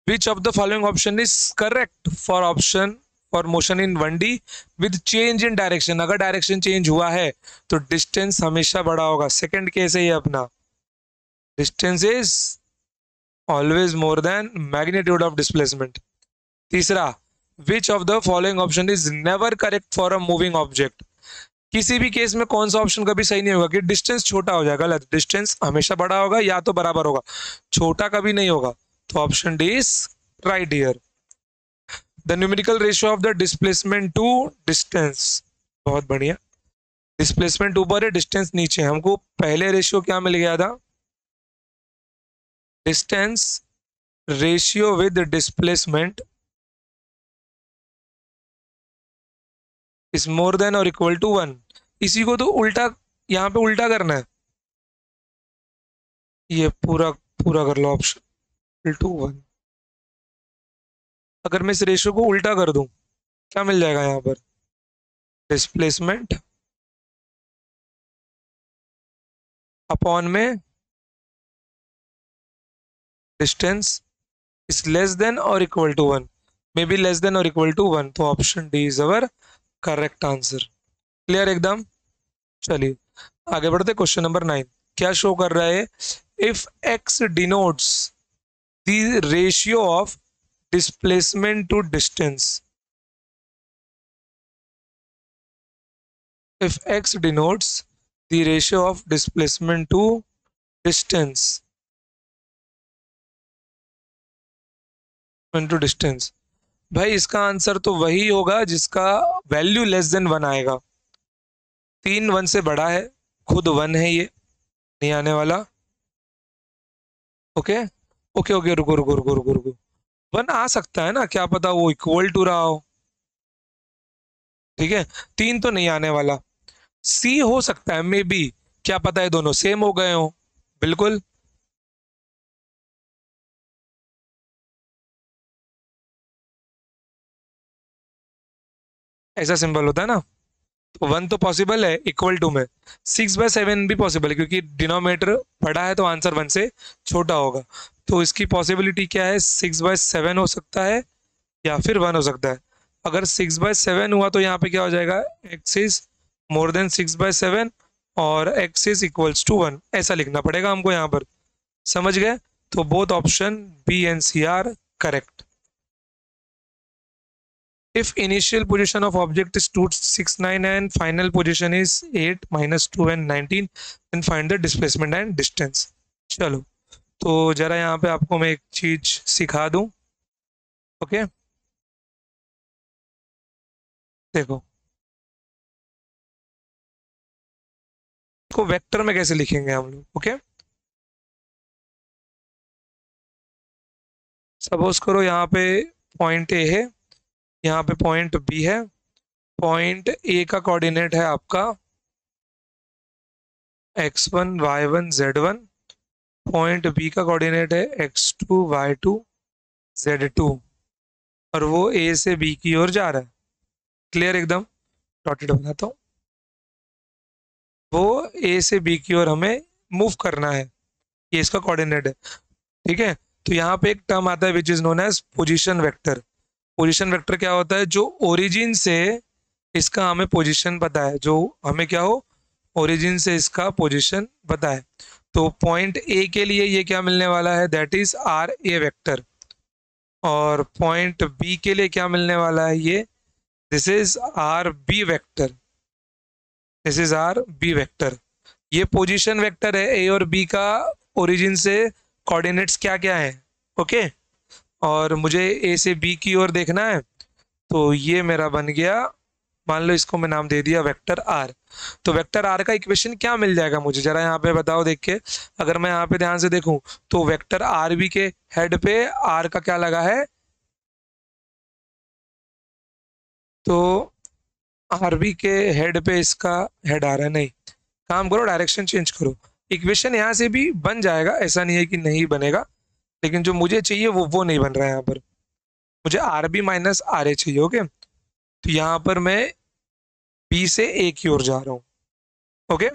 Which of the following option is correct for option for motion in 1D with change in direction. अगर डायरेक्शन चेंज हुआ है तो डिस्टेंस हमेशा बड़ा होगा। सेकंड केस है ये अपना, distance is always more than magnitude of displacement. तीसरा, which of the following option is never correct for a moving object. किसी भी केस में कौन सा ऑप्शन कभी सही नहीं होगा कि डिस्टेंस छोटा हो जाएगा, गलत। डिस्टेंस हमेशा बड़ा होगा या तो बराबर होगा, छोटा कभी नहीं होगा। तो option D is right here. The numerical ratio of the displacement to distance, बहुत बढ़िया। डिस्प्लेसमेंट ऊपर है, डिस्टेंस नीचे। हमको पहले रेशियो क्या मिल गया था, distance ratio with displacement is more than और इक्वल टू 1। इसी को तो उल्टा, यहाँ पे उल्टा करना है, ये पूरा पूरा कर लो, ऑप्शन इक्वल टू 1। अगर मैं इस रेशियो को उल्टा कर दूं, क्या मिल जाएगा यहाँ पर, डिस्प्लेसमेंट अपॉन में डिस्टेंस इज लेस देन और equal to 1, may be less than और इक्वल टू 1। तो option D is our correct answer. Clear एकदम। चलिए आगे बढ़ते, क्वेश्चन नंबर 9 क्या शो कर रहा है, if x denotes the ratio of displacement to distance, if x denotes the ratio of displacement to distance into distance, भाई इसका आंसर तो वही होगा जिसका वैल्यू लेस देन 1 आएगा। 3 1 से बड़ा है, खुद 1 है, ये नहीं आने वाला। ओके ओके ओके, रुको रुको रुको रुको रुको, 1 आ सकता है ना, क्या पता वो इक्वल टू रहा हो। ठीक है, 3 तो नहीं आने वाला। सी हो सकता है मे बी, क्या पता है दोनों सेम हो गए हो। बिल्कुल, ऐसा सिंबल होता है ना। तो 1 तो पॉसिबल है इक्वल टू में, 6/7 भी पॉसिबल है क्योंकि डिनोमिनेटर बड़ा है तो आंसर 1 से छोटा होगा। तो इसकी पॉसिबिलिटी क्या है, 6/7 हो सकता है या फिर 1 हो सकता है। अगर 6/7 हुआ तो यहाँ पे क्या हो जाएगा, एक्स इज मोर देन 6/7 और एक्स इज इक्वल्स टू 1, ऐसा लिखना पड़ेगा हमको यहाँ पर। समझ गए। तो both option B and C are correct. If initial position of object is 2 6 9 and final position is 8 -2 and 19, then find the displacement and distance। चलो तो जरा यहाँ पे आपको मैं एक चीज सिखा दूं। ओके देखो, को वेक्टर में कैसे लिखेंगे हम लोग। ओके सपोज करो यहाँ पे पॉइंट ए है, यहाँ पे पॉइंट बी है। पॉइंट ए का कोऑर्डिनेट है आपका x1 y1 z1, point B का कोऑर्डिनेट है x2 y2 z2, और वो ए से बी की ओर जा रहा है। क्लियर एकदम, डॉटेड बनाता हूँ। वो ए से बी की ओर हमें मूव करना है, ये इसका कोऑर्डिनेट है। ठीक है, तो यहाँ पे एक टर्म आता है which is known as position vector. Position vector क्या होता है, जो ओरिजिन से इसका हमें पोजीशन पता है, जो हमें क्या हो, ओरिजिन से इसका पोजीशन पता है। तो पॉइंट ए के लिए ये क्या मिलने वाला है, that is r a vector. और पॉइंट बी के लिए क्या मिलने वाला है, ये this is r b vector, this is r b vector. ये पोजीशन वेक्टर है, ए और बी का ओरिजिन से कोऑर्डिनेट्स क्या क्या है। ओके और मुझे ए से बी की ओर देखना है, तो ये मेरा बन गया, मान लो इसको मैं नाम दे दिया वेक्टर आर। तो वेक्टर आर का इक्वेशन क्या मिल जाएगा मुझे, जरा यहाँ पे बताओ देख के। अगर मैं यहाँ पे ध्यान से देखूं तो वेक्टर आर बी के हेड पे आर का क्या लगा है, तो आर बी के हेड पे इसका हेड आ रहा है। नहीं, काम करो डायरेक्शन चेंज करो, इक्वेशन यहाँ से भी बन जाएगा, ऐसा नहीं है कि नहीं बनेगा, लेकिन जो मुझे चाहिए वो नहीं बन रहा है यहाँ पर। मुझे are B minus R A चाहिए। ओके तो यहाँ पर मैं बी से ए की ओर जा रहा हूँ। ओके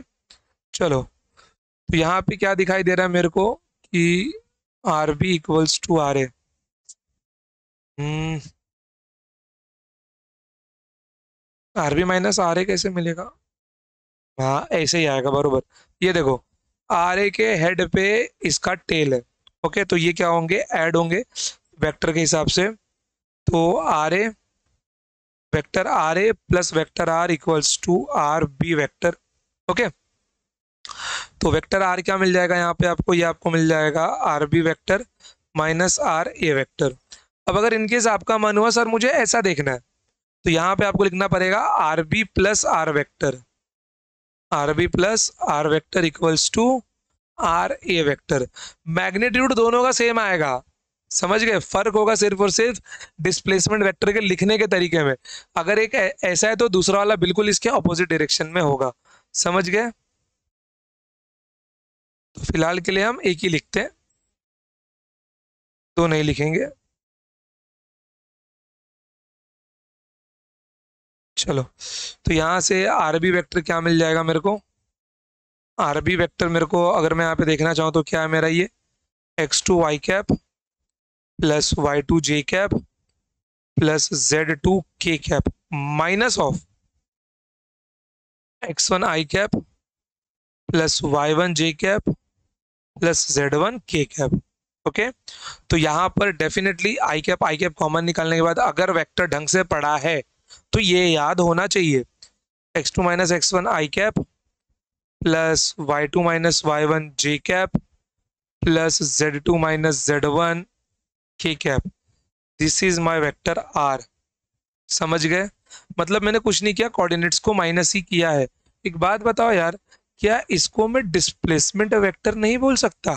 चलो, तो यहाँ पे क्या दिखाई दे रहा है मेरे को कि R B equals to are A. R B minus are A कैसे मिलेगा, हाँ ऐसे ही आएगा बरोबर। ये देखो आर ए के हेड पे इसका टेल है। ओके तो ये क्या होंगे, ऐड होंगे वेक्टर के हिसाब से। तो r a vector r a plus vector r equals to r b vector. Okay, तो वेक्टर आर क्या मिल जाएगा यहाँ पे आपको, ये आपको मिल जाएगा r b vector minus are a vector. अब अगर इनकेस आपका मन हुआ सर मुझे ऐसा देखना है, तो यहाँ पे आपको लिखना पड़ेगा r b plus r vector, r b plus r vector equals to are a vector. Magnitude दोनों का सेम आएगा, समझ गए, फर्क होगा सिर्फ और सिर्फ डिस्प्लेसमेंट वेक्टर के लिखने के तरीके में। अगर एक ऐसा है तो दूसरा वाला बिल्कुल इसके ऑपोजिट डायरेक्शन में होगा, समझ गए। तो फिलहाल के लिए हम एक ही लिखते हैं, दो नहीं लिखेंगे। चलो, तो यहां से आरबी वेक्टर क्या मिल जाएगा मेरे को, आरबी वेक्टर मेरे को अगर मैं यहाँ पे देखना चाहूँ तो क्या है मेरा, ये x two y cap plus y two j cap plus z two k cap minus of x one i cap plus y one j cap plus z one k cap. Okay, तो यहाँ पर डेफिनेटली आई कैप कॉमन निकालने के बाद अगर वेक्टर ढंग से पढ़ा है तो ये याद होना चाहिए, x two minus x one i cap plus y two minus y one j cap plus z two minus z one k cap. This is my vector R, समझ गए। मतलब मैंने कुछ नहीं किया, कोऑर्डिनेट्स को माइनस ही किया है। एक बात बताओ यार, क्या इसको मैं डिस्प्लेसमेंट वेक्टर नहीं बोल सकता?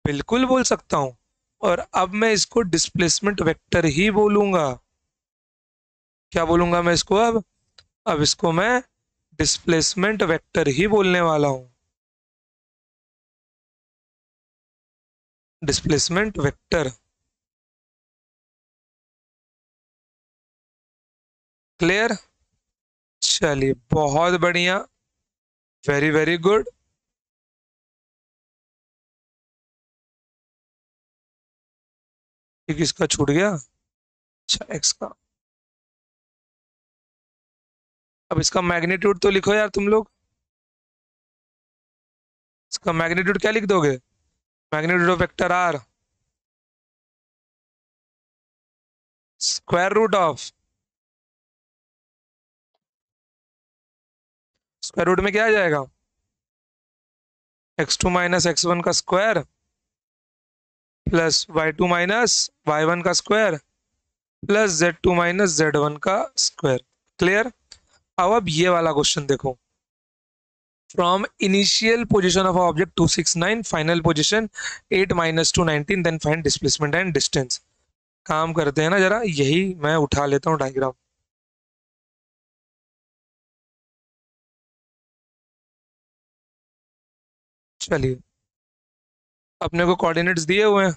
बिल्कुल बोल सकता हूं, और अब मैं इसको डिस्प्लेसमेंट वेक्टर ही बोलूंगा। क्या बोलूंगा मैं इसको अब इसको मैं डिस्प्लेसमेंट वेक्टर ही बोलने वाला हूं, डिस्प्लेसमेंट वेक्टर। क्लियर, चलिए बहुत बढ़िया, वेरी वेरी गुड। ये किसका छूट गया, अच्छा एक्स का। अब इसका मैग्नीट्यूड तो लिखो यार तुम लोग, इसका मैग्नीट्यूड क्या लिख दोगे, magnitude of vector R square root of, square root में क्या आ जाएगा, x two minus x one का square plus y two minus y one का square plus z two minus z one का स्क्वायर। क्लियर। अब ये वाला क्वेश्चन देखो, from initial position of object 269 final position 8 minus two 19 then find displacement and distance. काम करते हैं ना जरा, यही मैं उठा लेता हूँ डायग्राम। चलिए, अपने को कोऑर्डिनेट्स दिए हुए हैं,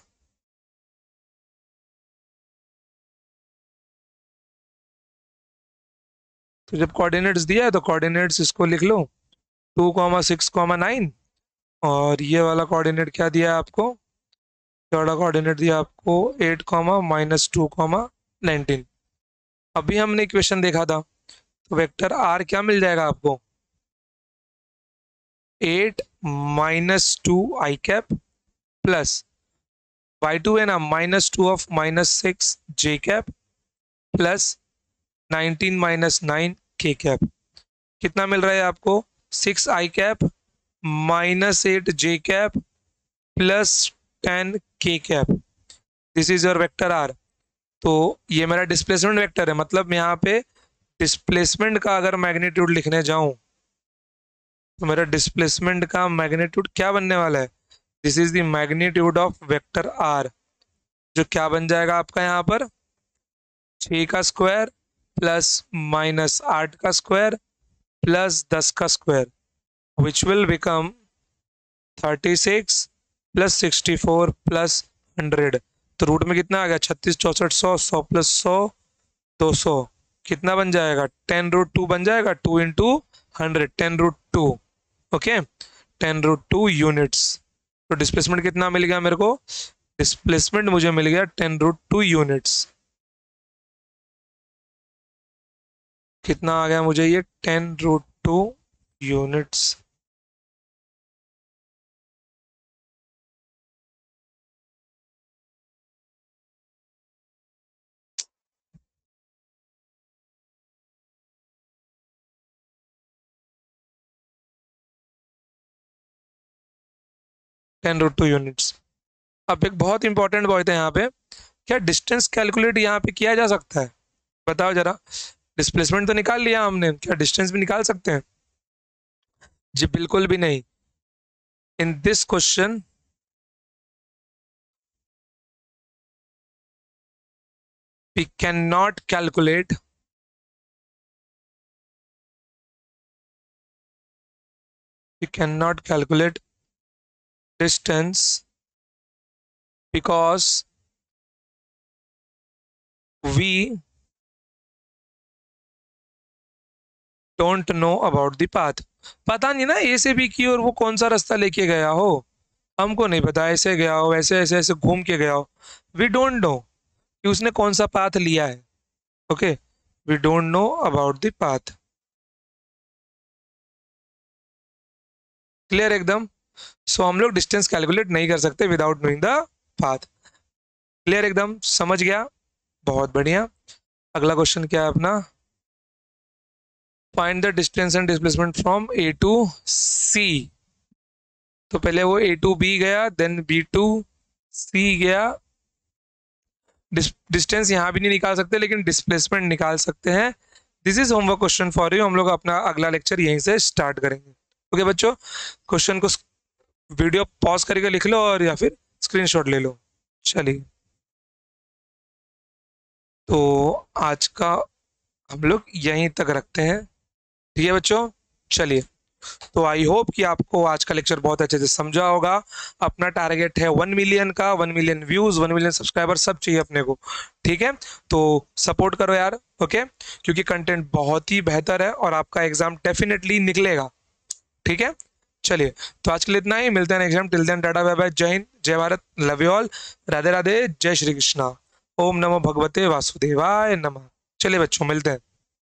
तो जब कोऑर्डिनेट्स दिया है तो कोऑर्डिनेट्स इसको लिख लो 2,6,9, और ये वाला कोऑर्डिनेट क्या दिया है आपको, चौड़ा कोऑर्डिनेट दिया आपको 8,-2,19। अभी हमने इक्वेशन देखा था, तो वेक्टर आर क्या मिल जाएगा आपको, 8 - 2 i cap plus y two है ना -2 of -6 j cap plus 19 - 9 k cap. कितना मिल रहा है आपको, 6 i cap -8 j cap plus 10 k cap. This is your vector r. तो ये मेरा डिस्प्लेसमेंट वेक्टर है, मतलब यहाँ पे डिस्प्लेसमेंट का अगर मैग्नीट्यूड लिखने जाऊं तो मेरा डिस्प्लेसमेंट का मैग्नीट्यूड क्या बनने वाला है, this is the magnitude of vector r, जो क्या बन जाएगा आपका यहाँ पर 6 का स्क्वायर प्लस -8 का स्क्वायर प्लस 10 का square, which will become 36 plus 64 plus 100। तो रूट में कितना आ गया, 36, 64, 100, 100 + 100 200, कितना बन जाएगा 10√2 बन जाएगा, 2 × 100 10√2। Okay, 10√2 units. तो डिस्प्लेसमेंट कितना मिल गया मेरे को, डिस्प्लेसमेंट मुझे मिल गया 10√2 यूनिट्स। कितना आ गया मुझे ये 10√2 यूनिट्स। 10√2 यूनिट्स। अब एक बहुत इंपॉर्टेंट पॉइंट है यहाँ पे, क्या डिस्टेंस कैलकुलेट यहाँ पे किया जा सकता है? बताओ जरा। डिस्प्लेसमेंट तो निकाल लिया हमने, क्या डिस्टेंस भी निकाल सकते हैं? जी बिल्कुल भी नहीं। In this question we cannot calculate distance because we don't know about the path। पता नहीं ना ए से बी की और वो कौन सा रास्ता लेके गया हो, हमको नहीं पता, ऐसे गया हो ऐसे ऐसे ऐसे घूम के गया हो। वी डोंट नो कि उसने कौन सा पाथ लिया है। Okay, we don't know about the path. Clear एकदम? सो हम लोग डिस्टेंस कैलकुलेट नहीं कर सकते without knowing the path. Clear एकदम? समझ गया? बहुत बढ़िया। अगला क्वेश्चन क्या है अपना? Find the distance and displacement from A to C. तो पहले वो ए टू बी गया, देन बी टू सी गया। डिस्टेंस यहाँ भी नहीं निकाल सकते, लेकिन डिस्प्लेसमेंट निकाल सकते हैं। This is homework question for you. हम लोग अपना अगला लेक्चर यहीं से स्टार्ट करेंगे। ओके बच्चों, क्वेश्चन को वीडियो पॉज करके लिख लो और या फिर स्क्रीनशॉट ले लो। चलिए, तो आज का हम लोग यहीं तक रखते हैं। ठीक है बच्चों, चलिए। तो आई होप कि आपको आज का लेक्चर बहुत अच्छे से समझा होगा। अपना टारगेट है 1 मिलियन का, 1 मिलियन व्यूज, 1 मिलियन सब्सक्राइबर सब चाहिए अपने को। ठीक है, तो सपोर्ट करो यार। ओके, क्योंकि कंटेंट बहुत ही बेहतर है और आपका एग्जाम डेफिनेटली निकलेगा। ठीक है, चलिए, तो आज के लिए इतना ही। मिलते हैं next time. Till then tata bye bye, जय हिंद, जय Bharat, love you all, Radhe Radhe, जय श्री कृष्णा, ओम नमो भगवते वासुदेवाय नमः। चलिए बच्चों, मिलते हैं।